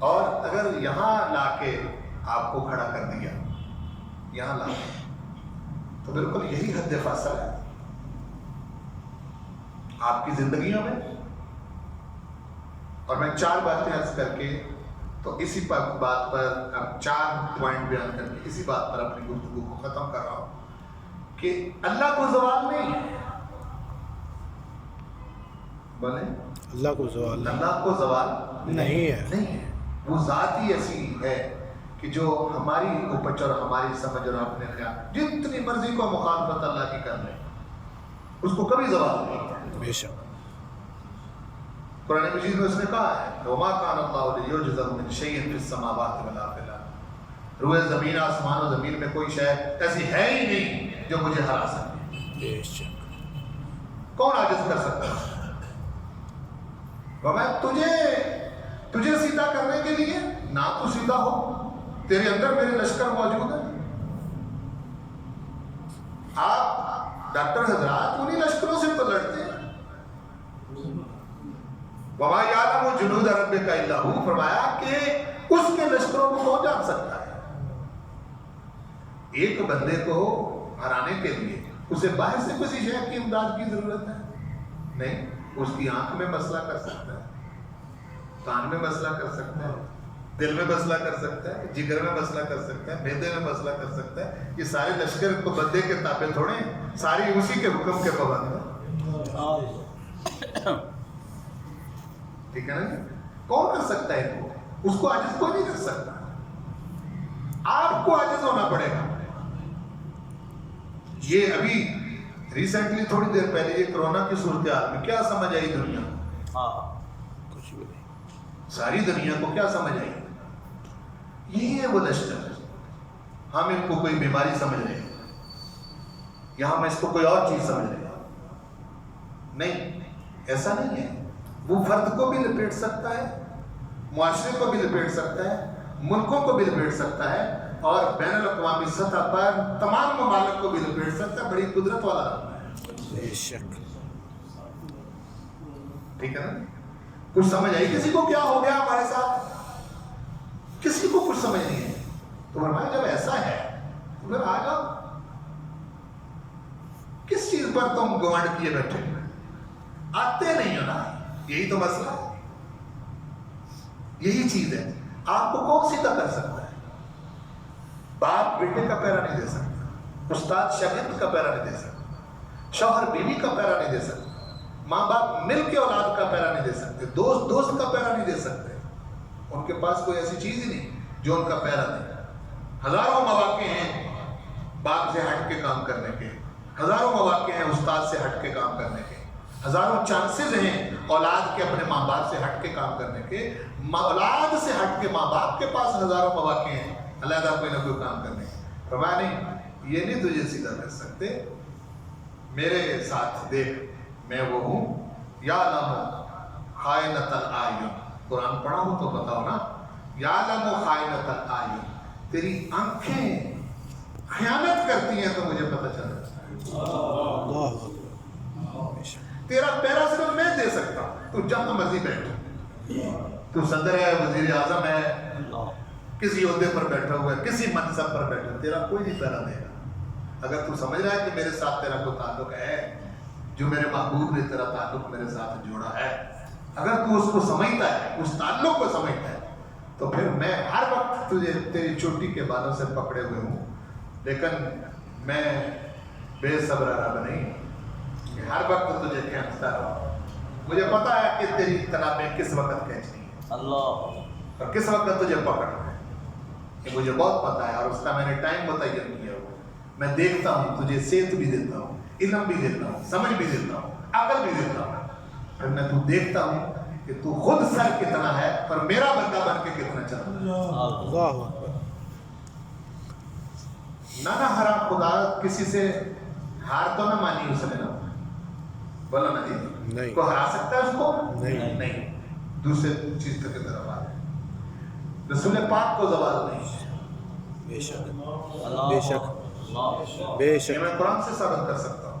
[SPEAKER 1] اور اگر یہاں لا کے آپ کو کھڑا کر دیا، یہاں لا کے، تو بالکل یہی حد فاصل ہے آپ کی زندگیوں میں. اور میں 4 باتیں عرض کر کے تو اسی بات پر اب 4 پوائنٹ بیان کر کے اسی بات پر اپنی گفتگو کو ختم کر رہا ہوں کہ اللہ کو زوال نہیں. بولے
[SPEAKER 2] اللہ کو زوال
[SPEAKER 1] اللہ کو زوال
[SPEAKER 2] نہیں ہے.
[SPEAKER 1] نہیں ہے. وہ ذات ہی ایسی ہے کہ جو ہماری اوپر اور ہماری سمجھ اور اپنے خیال جتنی مرضی کو مخالفت اللہ کی کر لے اس کو کبھی زوال نہیں ہے.
[SPEAKER 2] بے شک.
[SPEAKER 1] قرآن مجید میں اس نے کہا ہے وما کان اللہ لیعجزہ من شیء فی السماوات ولا فی الارض. روئے زمین آسمان و زمین میں کوئی شے ایسی ہے ہی نہیں جو مجھے ہرا سکے.
[SPEAKER 2] بے شک.
[SPEAKER 1] کون عاجز کر سکتا ہے؟ میں تجھے سیدھا کرنے کے لیے نہ تو سیدھا ہو، تیرے اندر میرے لشکر موجود ہیں. آپ ڈاکٹر حضرات انہی لشکروں سے تو لڑتے ہیں. وما یعلم جنود ربک الا ھو، فرمایا کہ اس کے لشکروں کو کون جان سکتا ہے. ایک بندے کو ہرانے کے لیے اسے باہر سے کسی شے کی امداد کی ضرورت ہے نہیں. اس کی آنکھ میں مسئلہ کر سکتا ہے، کان میں مسئلہ کر سکتا ہے، دل میں مسئلہ کر سکتا ہے، جگر میں مسئلہ کر سکتا ہے، معدے میں مسئلہ کر سکتا ہے. یہ سارے لشکر کو بندے کے تابع تھوڑے ہیں، ساری اسی کے حکم کے پابند ہیں. ٹھیک ہے نا جی؟ کون کر سکتا ہے ان کو؟ اس کو عاجز کوئی نہیں کر سکتا. آپ کو عاجز ہونا پڑے گا. یہ ابھی ریسنٹلی تھوڑی دیر پہلے یہ کرونا کی صورتحال میں کیا سمجھ آئی دنیا؟
[SPEAKER 2] کچھ بھی نہیں.
[SPEAKER 1] ساری دنیا کو کیا سمجھ آئی؟ یہی ہے وہ لشکر. ہم ان کو کوئی بیماری سمجھ رہے ہیں یا ہم اس کو کوئی اور چیز سمجھ رہے ہیں. نہیں، ایسا نہیں ہے. وہ فرد کو بھی لپیٹ سکتا ہے، معاشرے کو بھی لپیٹ سکتا ہے، ملکوں کو بھی لپیٹ سکتا ہے، اور بین الاقوامی سطح پر تمام ممالک کو بھی لپیٹ سکتا ہے. بڑی قدرت والا رب ہے.
[SPEAKER 2] بے شک.
[SPEAKER 1] ٹھیک ہے نا؟ کچھ سمجھ آئی کسی کو کیا ہو گیا ہمارے ساتھ؟ کسی کو کچھ سمجھ نہیں ہے. تو فرمایا جب ایسا ہے تو پھر آ جاؤ. کس چیز پر تم گوانڈ کیے بیٹھے؟ آتے نہیں ہو نا. یہی تو مسئلہ ہے، یہی چیز ہے. آپ کو کون سیدھا کر سکتا ہے؟ باپ بیٹے کا پیرا نہیں دے سکتا، استاد شاگرد کا پیرا نہیں دے سکتا، شوہر بیوی کا پیرا نہیں دے سکتا، ماں باپ مل کے اولاد کا پیرا نہیں دے سکتے، دوست دوست کا پیرا نہیں دے سکتے. ان کے پاس کوئی ایسی چیز ہی نہیں جو ان کا پیرا دے. ہزاروں مواقع ہیں باپ سے ہٹ کے کام کرنے کے، ہزاروں مواقع ہیں استاد سے ہٹ کے کام کرنے کے، ہزاروں چانسز ہیں اولاد کے اپنے ماں باپ سے ہٹ کے کام کرنے کے. اولاد سے ہٹ کے ماں باپ کے پاس ہزاروں مواقع ہیں علیحدہ کوئی نہ کوئی کام کرنے کے. فرمایا نہیں، یہ نہیں تجھے سیدھا کر سکتے. میرے ساتھ دیکھ، میں وہ ہوں یعلم خائنۃ الاعین. قرآن پڑھا ہوں تو بتاؤ نا. یعلم خائنۃ الاعین، تیری آنکھیں خیانت کرتی ہیں تو مجھے پتہ چل جاتا ہے.
[SPEAKER 2] اللہ. بے شک.
[SPEAKER 1] تیرا پیرا صرف میں دے سکتا ہوں. تو جہاں مرضی بیٹھ، تو صدر ہے، وزیر اعظم ہے، کسی عہدے پر بیٹھا ہوا ہے، کسی منصب پر بیٹھا، تیرا کوئی نہیں پیرا دے گا. اگر تو سمجھ رہا ہے کہ میرے ساتھ تیرا کوئی تعلق ہے، جو میرے محبوب نے تیرا تعلق میرے ساتھ جوڑا ہے، اگر تو اس کو سمجھتا ہے، اس تعلق کو سمجھتا ہے، تو پھر میں ہر وقت تجھے تیری چوٹی کے بالوں سے پکڑے ہوئے ہوں. لیکن میں بے صبر رب نہیں کہ ہر وقت تجھے کھینچتا رہا. مجھے پتا ہے کہ تیری تنابیں کس وقت کھینچنی ہے
[SPEAKER 3] اللہ،
[SPEAKER 1] اور کس وقت تجھے پکڑنا ہے. یہ مجھے بہت پتا ہے اور اس کا میں نے ٹائم متعین کیا ہوا. میں دیکھتا ہوں، تجھے صحت بھی دیتا ہوں، علم بھی دیتا ہوں، سمجھ بھی دیتا ہوں، عقل بھی دیتا ہوں. پھر میں تو دیکھتا ہوں کہ تو خود سر کتنا ہے اور میرا بندہ بن کے کتنا چل رہا ہے.
[SPEAKER 2] اللہ اکبر.
[SPEAKER 1] نہ ہرا خدا کسی سے ہار تو نہ مانی اس نے نا. بولا نا جی،
[SPEAKER 2] نہیں.
[SPEAKER 1] کو ہرا سکتا ہے اس کو؟
[SPEAKER 2] نہیں.
[SPEAKER 1] نہیں. دوسرے چیز تک کی طرف آ رہے. رسول پاک کو زوال نہیں.
[SPEAKER 2] بے شک.
[SPEAKER 3] اللہ،
[SPEAKER 2] بے شک.
[SPEAKER 3] اللہ،
[SPEAKER 2] بے
[SPEAKER 1] یہ
[SPEAKER 2] شک.
[SPEAKER 1] میں قرآن سے ثابت کر سکتا ہوں.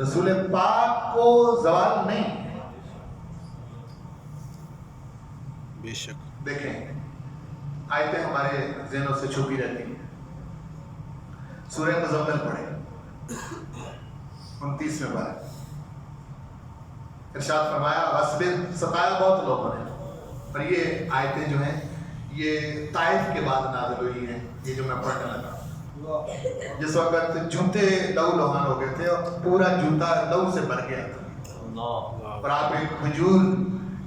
[SPEAKER 1] رسول پاک کو زوال نہیں.
[SPEAKER 2] بے شک
[SPEAKER 1] دیکھیں آیتیں ہمارے ذہنوں سے چھپی رہتی ہیں. سورہ مزمل پڑھیں 29ویں پارہ. ارشاد فرمایا وَاصْبِرْ. ستایا بہت لوگوں نے، اور یہ آیتیں جو ہیں یہ طائف کے بعد نازل ہوئی ہیں. یہ جو میں پڑھنے لگا جس وقت جوتے لہو لہان ہو گئے تھے اور پورا جوتا لہو سے بھر گیا تھا،
[SPEAKER 3] اللہ
[SPEAKER 1] اور آپ ایک کھجور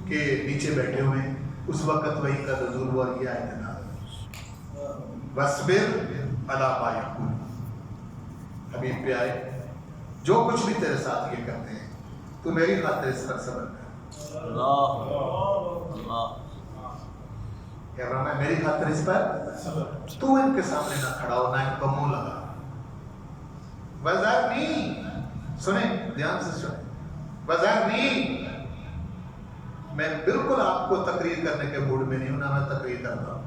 [SPEAKER 1] کے نیچے بیٹھے ہوئے ہیں، اس وقت وہی کا نزول ہوا اور یہ آیت نازل ہوئی. وَاصْبِرْ عَلَىٰ مَا يَقُولُونَ. حبیب پیارے جو کچھ بھی تیرے ساتھ یہ کرتے ہیں تو میری خاطر اس پر صبر کر.
[SPEAKER 3] اللہ اللہ
[SPEAKER 1] کہہ رہا میں میری خاطر اس پر تو ان کے سامنے نہ کھڑا ہو، نہ ان کو منہ لگا. وَذَرْنِي. سنیں دھیان سے سنیں. وَذَرْنِي. میں بالکل آپ کو تقریر کرنے کے موڈ میں نہیں ہوں، نہ میں تقریر کرتا ہوں،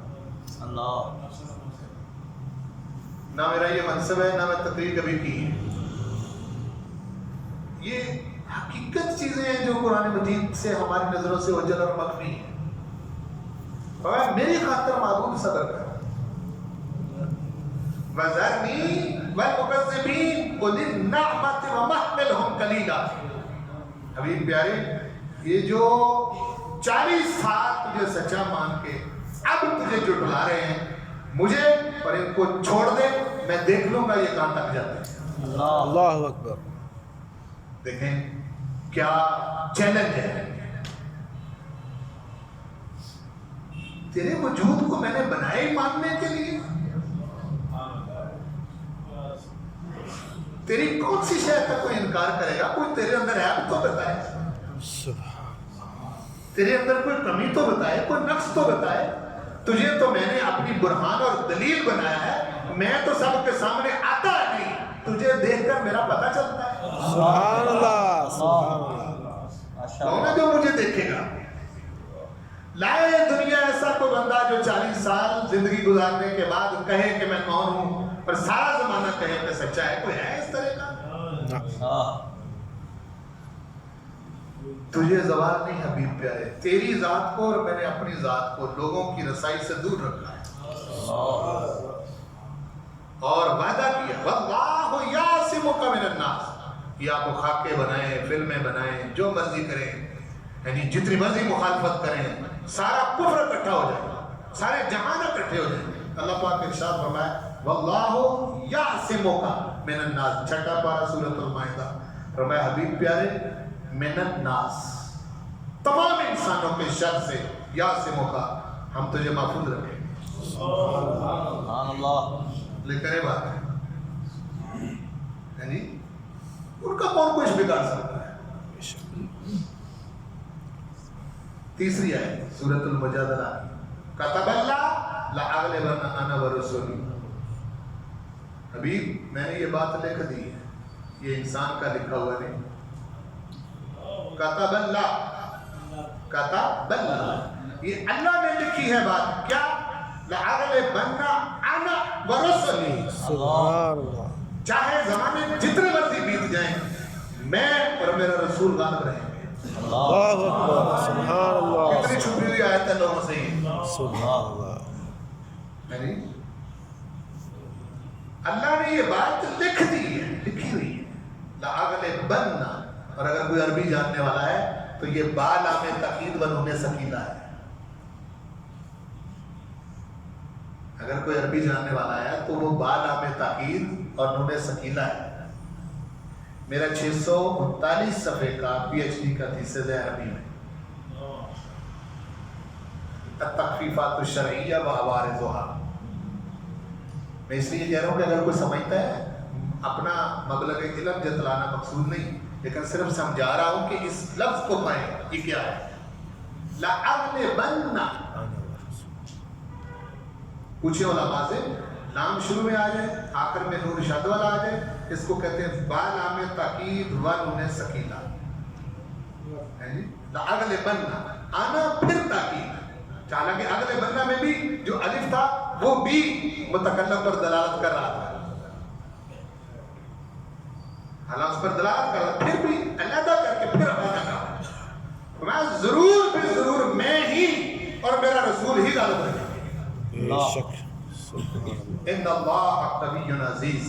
[SPEAKER 3] اللہ
[SPEAKER 1] نہ میرا یہ منصب ہے، نہ میں تقریر کبھی کی ہے. یہ حقیقت چیزیں ہیں جو قرآن مجید سے ہماری نظروں سے اوجھل اور مخفی ہیں. اور میری خاطر معبود صبر کر. وَذَرْنِي وَالْمُكَذِّبِينَ أُولِي النَّعْمَةِ وَمَهِّلْهُمْ قَلِيلًا. حبیب پیارے یہ جو 40 سال تجھے سچا مان کے اب تجھے جھٹلا رہے ہیں مجھے اور ان کو چھوڑ دے، میں دیکھ لوں گا یہ کہاں تک جاتے ہیں.
[SPEAKER 3] اللہ
[SPEAKER 2] اللہ اکبر.
[SPEAKER 1] دیکھیں کیا چیلنج ہے. تیرے وجود کو میں نے بنایا ہی ماننے کے لیے. تیری کون سی شے کا کوئی انکار کرے گا؟ کوئی تیرے اندر عیب تو بتائے، تیرے اندر کوئی کمی تو بتائے، کوئی نقص تو بتائے. تجھے تو میں نے اپنی برہان اور دلیل بنایا ہے، میں تو سب کے سامنے آتا نہیں، تجھے دیکھ کر میرا پتہ چلتا ہے.
[SPEAKER 2] سبحان اللہ سبحان اللہ.
[SPEAKER 1] کون ہے جو مجھے دیکھے گا؟ لائے دنیا ایسا کوئی بندہ جو 40 سال زندگی گزارنے کے بعد کہے کہ میں کون ہوں اور سارا زمانہ کہے کہ سچا ہے؟ کوئی ہے اس طرح کا؟
[SPEAKER 3] ہاں
[SPEAKER 1] تجھے زوال نہیں حبیب پیارے. تیری ذات کو اور میں نے اپنی ذات کو لوگوں کی رسائی سے دور رکھا ہے اور وعدہ کیا وَاللَّهُ يَعْصِمُكَ مِنَ النَّاسِ. یہ آپ کو خاکے بنائیں، فلمیں بنائیں، جو مرضی کریں، یعنی جتنی مرضی مخالفت کریں، سارا کفر اکٹھا ہو جائے گا، سارے جہان اکٹھے ہو جائیں گے. اللہ پاک ارشاد فرمایا وَاللَّهُ يَعْصِمُكَ مِنَ النَّاسِ. چھٹا پارہ سورۃ المائدہ. فرمایا حبیب پیارے من الناس، تمام انسانوں کے شر سے، یعصمک، ہم تجھے محفوظ رکھیں گے.
[SPEAKER 3] سبحان اللہ
[SPEAKER 1] لے کرے بات ہے جی. ان کا کون کچھ بگاڑ سکتا ہے؟ تیسری آیت سورۃ المجادلہ. کتب اللہ لأغلبن انا ورسلی. حبیب میں نے یہ بات لکھ دی ہے، یہ انسان کا لکھا ہوا نہیں. کتب اللہ، کتب اللہ، یہ اللہ نے لکھی ہے بات. کیا؟ لأغلبن انا ورسلی.
[SPEAKER 2] سبحان اللہ.
[SPEAKER 1] چاہے زمانے جتنے مرضی بیت جائیں، میں اور میرا رسول غالب رہیں گے.
[SPEAKER 2] اللہ اکبر. سبحان اللہ
[SPEAKER 1] کتنی چھپی ہوئی آیت ہے لوگوں سے یہ.
[SPEAKER 2] سبحان اللہ.
[SPEAKER 1] یعنی اللہ نے یہ بات لکھ دی ہے، لکھی ہوئی ہے. لأغلبن. اور اگر کوئی عربی جاننے والا ہے تو یہ با لام تاکید و نون سکینہ ہے. اگر کوئی عربی جاننے والا ہے تو وہ با لام تاکید اور نون سکینہ ہے. میرا 639 صفحے کا پی ایچ ڈی کا تھیسس ہے عربی میں، التخفیفات الشرعیہ و عوارضها. میں اس لیے کہہ رہا ہوں کہ اگر کوئی سمجھتا ہے، اپنا مبلغ علم جتلانا مقصود نہیں، لیکن صرف سمجھا رہا ہوں کہ اس لفظ کو پائیں یہ کیا ہے. لأغلبن. پوچھے علماء سے، لام شروع میں آ جائے، آخر میں نور شد والا آ جائے، اس کو کہتے ہیں با لام تاکید و نون سکینہ. لأغلبن آنا پھر تاکید. حالانکہ اگلے بننا میں بھی جو الف تھا وہ بھی متکلم پر دلالت کر رہا تھا. اللہ اس پر دلالت کر رہا ہے، پھر بھی علیحدہ کر کے پھر علیحدہ کر رہا ہے، میں ضرور بھی ضرور میں ہی اور میرا رسول ہی غالب رہے گا۔
[SPEAKER 2] بے شک سبحان اللہ
[SPEAKER 1] ان اللہ قوی عزیز،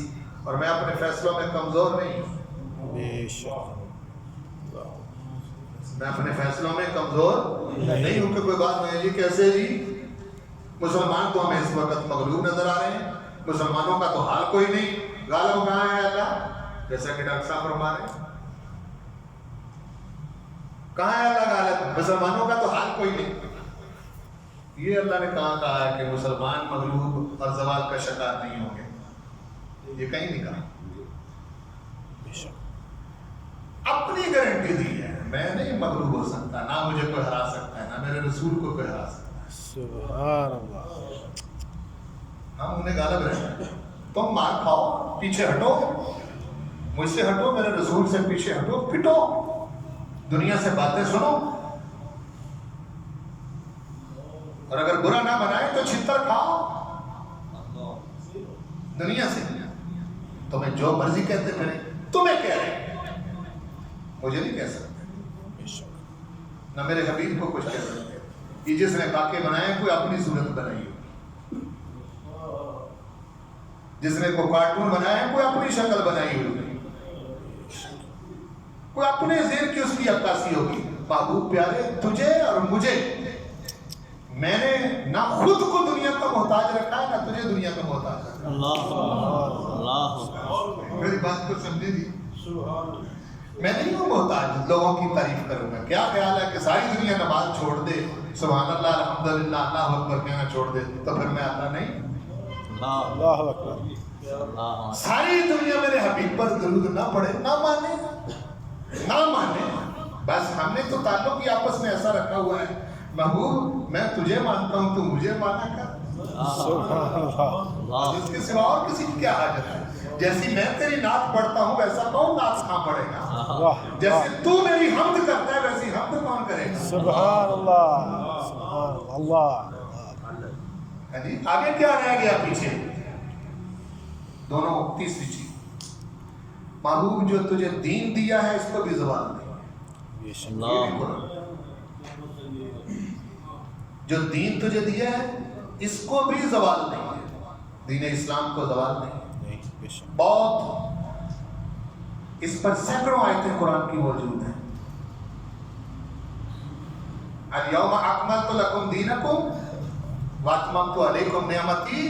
[SPEAKER 1] اور میں اپنے فیصلوں میں کمزور نہیں ہوں،
[SPEAKER 2] بے شک
[SPEAKER 1] میں اپنے فیصلوں میں کمزور نہیں ہوں کہ کوئی بات نہیں جی کیسے جی مسلمان تو ہمیں اس وقت مغلوب نظر آ رہے ہیں، مسلمانوں کا تو حال کوئی نہیں، غالب کہاں ہے اللہ؟ جیسا کہ ڈاکٹر صاحب فرما رہے ہیں، کہاں ہے اللہ غالب؟ مسلمانوں کا تو حال کوئی نہیں۔ یہ اللہ نے کہا ہے کہ مسلمان مغلوب اور زوال کا شکار نہیں ہوں گے، یہ کہیں نہیں کہا،
[SPEAKER 2] بے شک
[SPEAKER 1] اپنی گارنٹی دی ہے، میں نہیں مغلوب ہو سکتا، نہ مجھے کوئی ہرا سکتا ہے، نہ میرے رسول کو کوئی ہرا سکتا ہے،
[SPEAKER 2] سبحان اللہ
[SPEAKER 1] ہم انہیں غالب رہے، تم مار کھاؤ، پیچھے ہٹو، مجھ سے ہٹو، میرے رسول سے پیچھے ہٹو، پٹو، دنیا سے باتیں سنو، اور اگر برا نہ بنائے تو چھتر کھاؤ دنیا سے، تمہیں جو مرضی کہتے پھریں، تمہیں کہہ رہے ہیں، مجھے نہیں کہہ سکتے،
[SPEAKER 2] بے شک
[SPEAKER 1] نہ میرے حبیب کو کچھ کہہ سکتے، یہ جس نے خاکے بنائے کوئی اپنی صورت بنائی ہو، جس نے کوئی کارٹون بنایا کوئی اپنی شکل بنائی ہوگی، کوئی اپنے ذہن کی اس کی عکاسی ہوگی۔ محبوب پیارے تجھے اور مجھے میں نے نہ خود کو دنیا کا محتاج رکھا ہے، نہ تجھے دنیا کا محتاج رکھا ہے۔
[SPEAKER 3] اللہ
[SPEAKER 1] میری بات کو سمجھے دی، میں نہیں ہوں محتاج لوگوں کی تعریف کروں گا، کیا خیال ہے کہ ساری دنیا نماز چھوڑ دے، سبحان اللہ الحمدللہ اللہ اکبر کہنا چھوڑ دے تو پھر میں اللہ نہیں؟
[SPEAKER 2] اللہ اکبر
[SPEAKER 1] ساری دنیا میرے حبیب پر درود نہ پڑھے، نہ مانے، نہ مانے، بس ہم نے تو تعلق ہی آپس میں ایسا رکھا ہوا ہے، محبوب میں تجھے مانتا ہوں تو مجھے مانا کر،
[SPEAKER 2] سبحان اللہ
[SPEAKER 1] اس کے سوا اور کسی کی کیا حاجت ہے؟ جیسی میں تیری نعت پڑھتا ہوں ویسا کون نعت کہاں پڑھے گا؟
[SPEAKER 2] واہ
[SPEAKER 1] جیسے تو میری حمد کرتا ہے ویسی حمد کون کرے گا؟
[SPEAKER 2] سبحان اللہ سبحان اللہ
[SPEAKER 1] آگے کیا رہ گیا پیچھے؟ دونوں تیسری چیز، محبوب جو تجھے دین دیا ہے اس کو بھی زوال نہیں،
[SPEAKER 2] بے شک
[SPEAKER 1] یہ بھی قرآن، جو دین تجھے دیا ہے اس کو بھی زوال نہیں ہے، دین اسلام کو زوال نہیں ہے،
[SPEAKER 2] نہیں بے شک
[SPEAKER 1] بہت اس پر سینکڑوں آیتیں قرآن کی موجود ہیں، الیوم اکملت لکم دینکم واتممت علیکم نعمتی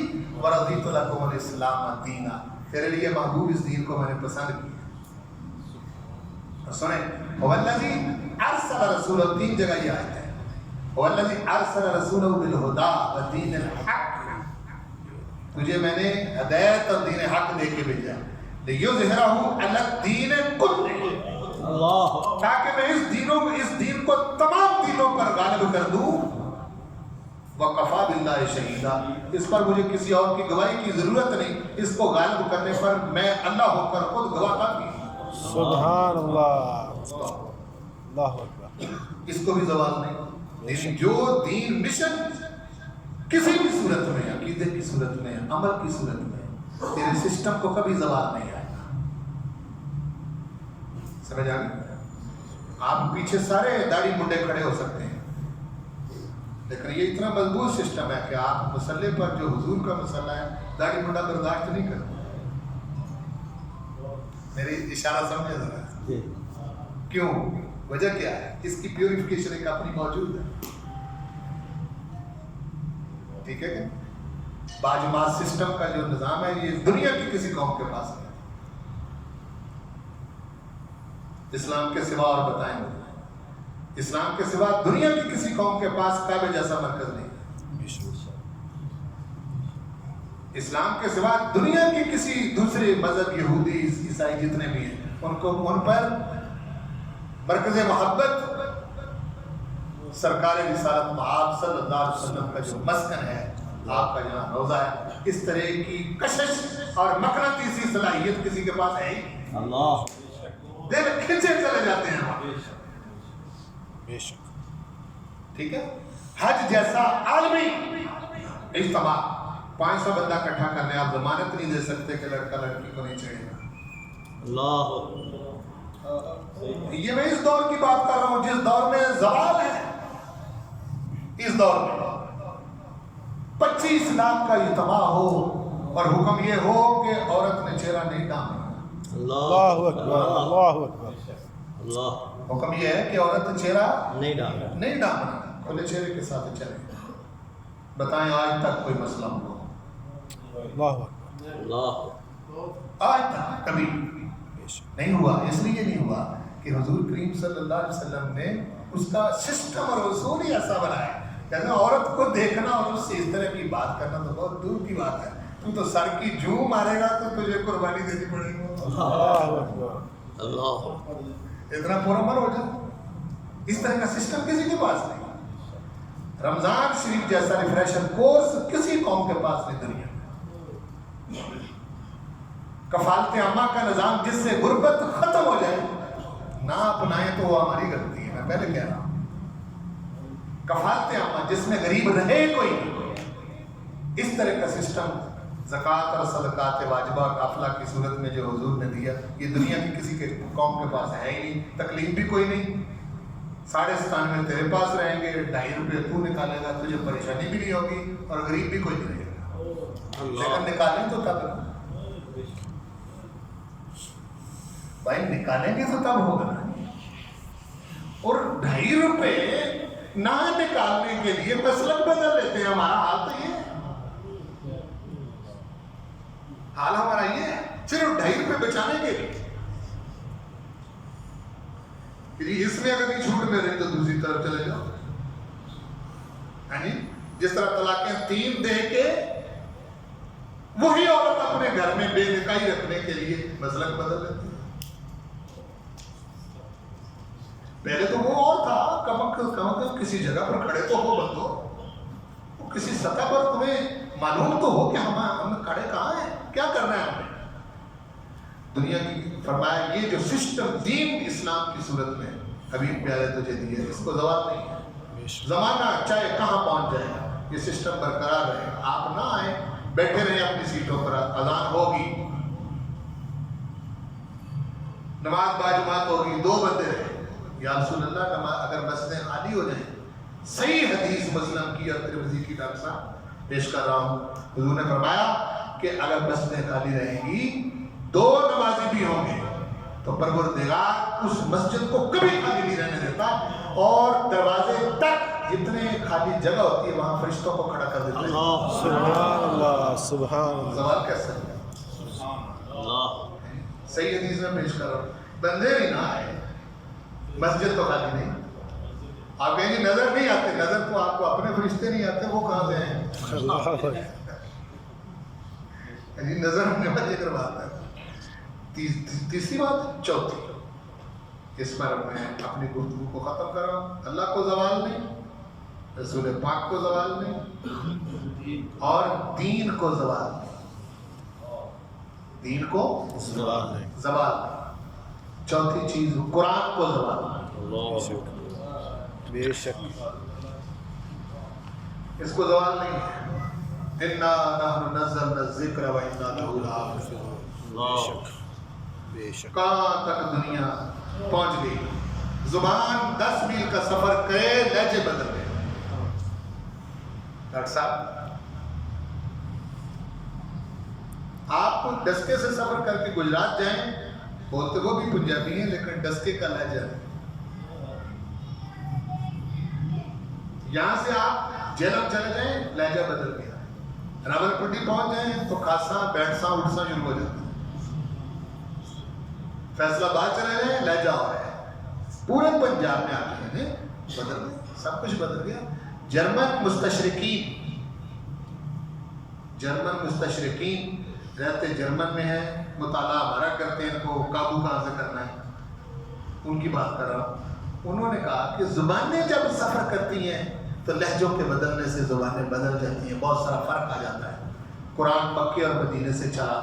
[SPEAKER 1] ورضیت لکم الاسلام دینا، تیرے لیے محبوب اس دین کو میں نے پسند کیا۔ اور سنیں والذی ارسل رسولہ، تین جگہ یہ آیت ہے، والذی ارسل رسولہ بالہدی ودین الحق، تجھے میں نے ہدایت اور دین حق دے کے بھیجا، لیظہرہ علی الدین کلہ، تاکہ میں اس دین کو تمام دینوں پر غالب کر دوں، وَقَفَى بِاللَّهِ شَهِيدًا، اس پر مجھے کسی اور کی گواہی کی ضرورت نہیں، اس کو غالب کرنے پر میں اللہ ہو کر خود گواہ کافی ہوں۔
[SPEAKER 2] سبحان اللہ اللہ اکبر
[SPEAKER 1] اس کو بھی زوال نہیں، لیکن جو دین مشن کسی بھی صورت میں، عقیدے کی صورت میں، عمل کی صورت میں، تیرے سسٹم کو کبھی زوال نہیں آئے گا، سمجھ آگئی؟ آپ پیچھے سارے داڑھی منڈے کھڑے ہو سکتے ہیں، لیکن یہ اتنا مضبوط سسٹم ہے کہ آپ مسئلے پر جو حضور کا مسئلہ ہے داڑھی منڈا برداشت نہیں کرتے، میری اشارہ سمجھے ذرا، کیوں؟ وجہ کیا ہے؟ اس کی پیوریفیکیشن ایک اپنی موجود ہے، ٹھیک ہے کہ باجماعت سسٹم کا جو نظام ہے یہ دنیا کی کسی قوم کے پاس نہیں، اسلام کے سوا، اور بتائیں گے اسلام کے سوا دنیا کی کسی قوم کے پاس کعبے جیسا مرکز نہیں، اسلام کے سوا دنیا کی کسی دوسرے مذہب، یہودی عیسائی جتنے بھی ہیں، ان پر مرکز محبت سرکار رسالت مآب صلی اللہ علیہ وسلم کا جو مسکن ہے، آپ کا جہاں روضہ ہے، اس طرح کی کشش اور مقناطیسی صلاحیت کسی کے پاس ہے ہی،
[SPEAKER 3] اللہ
[SPEAKER 1] دل کھنچے چلے جاتے ہیں وہاں،
[SPEAKER 2] بے شک
[SPEAKER 1] ٹھیک ہے؟ حج جیسا عالمی اجتماع 500 بندہ اکٹھا کرنے آپ ضمانت نہیں دے سکتے کہ لڑکا لڑکی کو نہیں چھیڑے گا،
[SPEAKER 3] اللہ
[SPEAKER 1] یہ میں اس دور کی بات کر رہا ہوں جس دور میں زوال ہے. اس دور میں 25 لاکھ کا اجتماع ہو اور حکم یہ ہو کہ عورت نے چہرہ نہیں ڈھانپنا.
[SPEAKER 2] اللہ اکبر اللہ اکبر.
[SPEAKER 3] اللہ
[SPEAKER 1] حکم یہ ہے کہ عورت نے چہرہ
[SPEAKER 3] نہیں ڈالنا.
[SPEAKER 1] نہیں ڈھانپنا, کھلے چہرے کے ساتھ چلے. بتائیں آج تک کوئی مسئلہ ہوا؟
[SPEAKER 2] اللہ اکبر.
[SPEAKER 3] اللہ
[SPEAKER 1] آج تک کبھی نہیں ہوا. اس لیے نہیں ہوا کہ حضور کریم صلی اللہ علیہ وسلم نے اس کا سسٹم اور اصول ہی ایسا بنایا. کہتے ہیں عورت کو دیکھنا اور اس سے اس طرح کی بات کرنا تو بہت دور کی بات ہے. تو سر کی جو مارے گا تو تجھے قربانی دینی پڑے گی.
[SPEAKER 2] اللہ اکبر.
[SPEAKER 3] اللہ
[SPEAKER 1] اتنا پورا مر ہو جائے. اس طرح کا سسٹم کسی کے پاس نہیں. رمضان شریف جیسا ریفریشر کورس کسی قوم کے پاس نہیں دنیا میں. کفالت عامہ کا نظام جس سے غربت ختم ہو جائے نہ اپنائیں تو وہ ہماری غلطی ہے. میں پہلے کہہ رہا ہوں کفالت عامہ جس میں غریب رہے کوئی نہیں. اس طرح کا سسٹم زکوٰۃ اور صدقات واجبہ اور نافلہ کی صورت میں جو حضور نے دیا یہ دنیا کی کسی کے قوم کے پاس ہے ہی نہیں. تکلیف بھی کوئی نہیں. 97.5 تیرے پاس رہیں گے, 2.5 روپے تو نکالے گا, تجھے پریشانی بھی نہیں ہوگی اور غریب بھی کوئی نہیں رہے گا. لیکن نکالیں تو تب بھائی نکالیں گے تو تب ہوگا. اور 2.5 روپے نہ نکالنے کے لیے مسلک بدل لیتے ہیں. ہمارا حال تو یہ ہے. حال ہمارا یہ ہے صرف 2.5 روپے بچانے کے لیے. اس میں اگر نہیں چھوٹ میں رہی تو دوسری طرف چلے جاؤ. یعنی جس طرح طلاقیں 3 دے کے وہی عورت اپنے گھر میں بے نکاحی رکھنے کے لیے مسلک بدل لیتی ہے. پہلے تو وہ اور تھا. کم کسی جگہ پر کھڑے تو ہو بندو. وہ کسی سطح پر تمہیں معلوم تو ہو کہ ہم کھڑے کہاں ہیں, کیا کرنا ہے ہمیں. دنیا کی فرمایا یہ جو سسٹم دین اسلام کی صورت میں حبیب پیارے تجھے دی ہے اس کو زوال نہیں ہے. زمانہ چاہے کہاں پہنچ جائے گا یہ سسٹم برقرار رہے گا. آپ نہ آئیں, بیٹھے رہیں اپنی سیٹوں پر. اذان ہوگی, نماز باجماعت ہوگی, 2 بندے رہے. یا رسول اللہ اگر مسجدیں خالی ہو جائیں. صحیح حدیث مسلم کی اور ترمذی کی ڈاکٹر صاحب پیش کر رہا ہوں. حضور نے فرمایا کہ اگر مسجدیں خالی رہیں گی 2 نمازی بھی ہوں گے تو پروردگار اس مسجد کو کبھی خالی نہیں رہنے دیتا اور دروازے تک جتنے خالی جگہ ہوتی ہے وہاں فرشتوں کو کھڑا کر دیتا ہے.
[SPEAKER 2] سبحان اللہ سبحان اللہ.
[SPEAKER 1] زوال کیسا ہے؟
[SPEAKER 3] اللہ
[SPEAKER 1] صحیح حدیث میں پیش کر رہا ہوں. بندے بھی نہ آئے, مسجد تو خالی نہیں. آپ کہیں گے نظر نہیں آتے. نظر تو آپ کو اپنے فرشتے نہیں آتے, وہ کہاں سے ہیں؟
[SPEAKER 2] اللہ اکبر.
[SPEAKER 1] نظر ہونے والی اگر بات ہے. تیسری بات, چوتھی, اس پر میں اپنی گفتگو کو ختم کر رہا ہوں. اللہ کو زوال نہیں, رسول پاک کو زوال نہیں, اور دین کو زوال نہیں. دین کو
[SPEAKER 2] زوال نہیں.
[SPEAKER 1] زوال نہیں. چوتھی چیز قرآن کو زوال نہیں.
[SPEAKER 3] اللہ
[SPEAKER 2] بے شک
[SPEAKER 1] اس کو زوال نہیں ہے. اِنَّا نَحْنُ نَزَّلْنَا الذِّكْرَ وَإِنَّا لَهُ لَحَافِظُونَ.
[SPEAKER 2] بے شک بے شک.
[SPEAKER 1] کہاں تک دنیا پہنچ گئی. زبان 10 میل کا سفر کرے, لہجے بدل گئے. ڈاکٹر صاحب آپ ڈسکے سے سفر کر کے گجرات جائیں, بولتے وہ بھی پنجابی ہیں لیکن ڈسکے کا لہجہ ہے. یہاں سے آپ جیلم چلے جائیں, لہجہ بدل گیا. راول پنڈی پہنچ جائیں تو خاصا بیٹھسا اٹھسا شروع ہو جاتا ہے. فیصلہ آباد چلے جائیں, لہجہ ہو رہا ہے. پورے پنجاب میں آپ کے بدل گئے, سب کچھ بدل گیا. جرمن مستشرقین رہتے جرمن میں ہیں, مطالعہ ہمارا کرتے ہیں, ان کو قابو کہاں سے کرنا ہے, ان کی بات کر رہا ہوں. انہوں نے کہا کہ زبانیں جب سفر کرتی ہیں تو لہجوں کے بدلنے سے زبانیں بدل جاتی ہیں, بہت سارا فرق آ جاتا ہے. قرآن مکے اور مدینے سے چلا,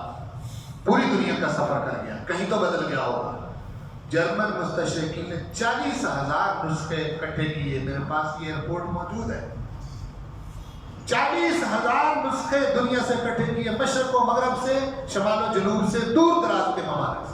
[SPEAKER 1] پوری دنیا کا سفر کر گیا, کہیں تو بدل گیا ہوگا. جرمن مستشرقین نے 40,000 نسخے اکٹھے کیے. میرے پاس یہ رپورٹ موجود ہے. 40,000 نسخے دنیا سے اکٹھے کیے, مشرق و مغرب سے, شمال و جنوب سے, دور دراز کے ممالک سے.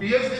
[SPEAKER 1] PhD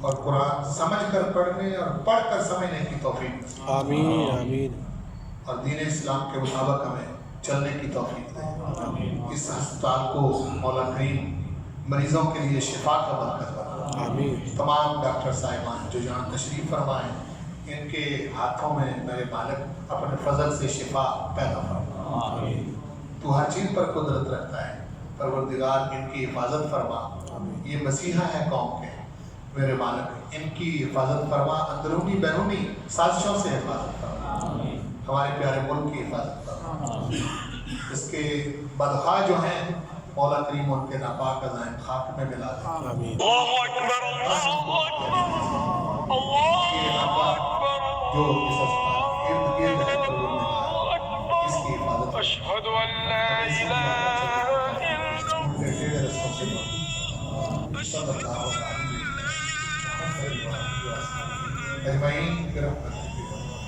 [SPEAKER 1] اور قرآن سمجھ کر پڑھنے اور پڑھ کر سمجھنے کی توفیق
[SPEAKER 2] آمین آمین
[SPEAKER 1] اور دین اسلام کے مطابق ہمیں چلنے کی توفیق دے۔ اس ہسپتال کو مولا کریم مریضوں کے لیے شفا کا برکت بنا۔
[SPEAKER 2] آمین
[SPEAKER 1] تمام ڈاکٹر صاحبان جو جہاں تشریف فرمائیں ان کے ہاتھوں میں میرے مالک اپنے فضل سے شفا پیدا فرما۔ تو ہر چیز پر قدرت رکھتا ہے، پروردگار ان کی حفاظت فرما۔ یہ مسیحا ہے قوم کے، میرے مالک ان کی حفاظت فرما، اندرونی بیرونی سازشوں سے حفاظت فرما، ہمارے پیارے ملک کی حفاظت فرما۔ اس کے بدخواہ جو ہیں مولا کریم ان کے ناپاک عزائم خاک میں ملا دے۔
[SPEAKER 2] آمین
[SPEAKER 1] یہ ناپاک جو اس ہسپتال کے ارد گرد ہے پروردگار اس کی حفاظت فرما۔
[SPEAKER 4] أشهد أن لا إله إلا الله
[SPEAKER 1] صلی اللہ علیہ وسلم اجمعین برحمتہ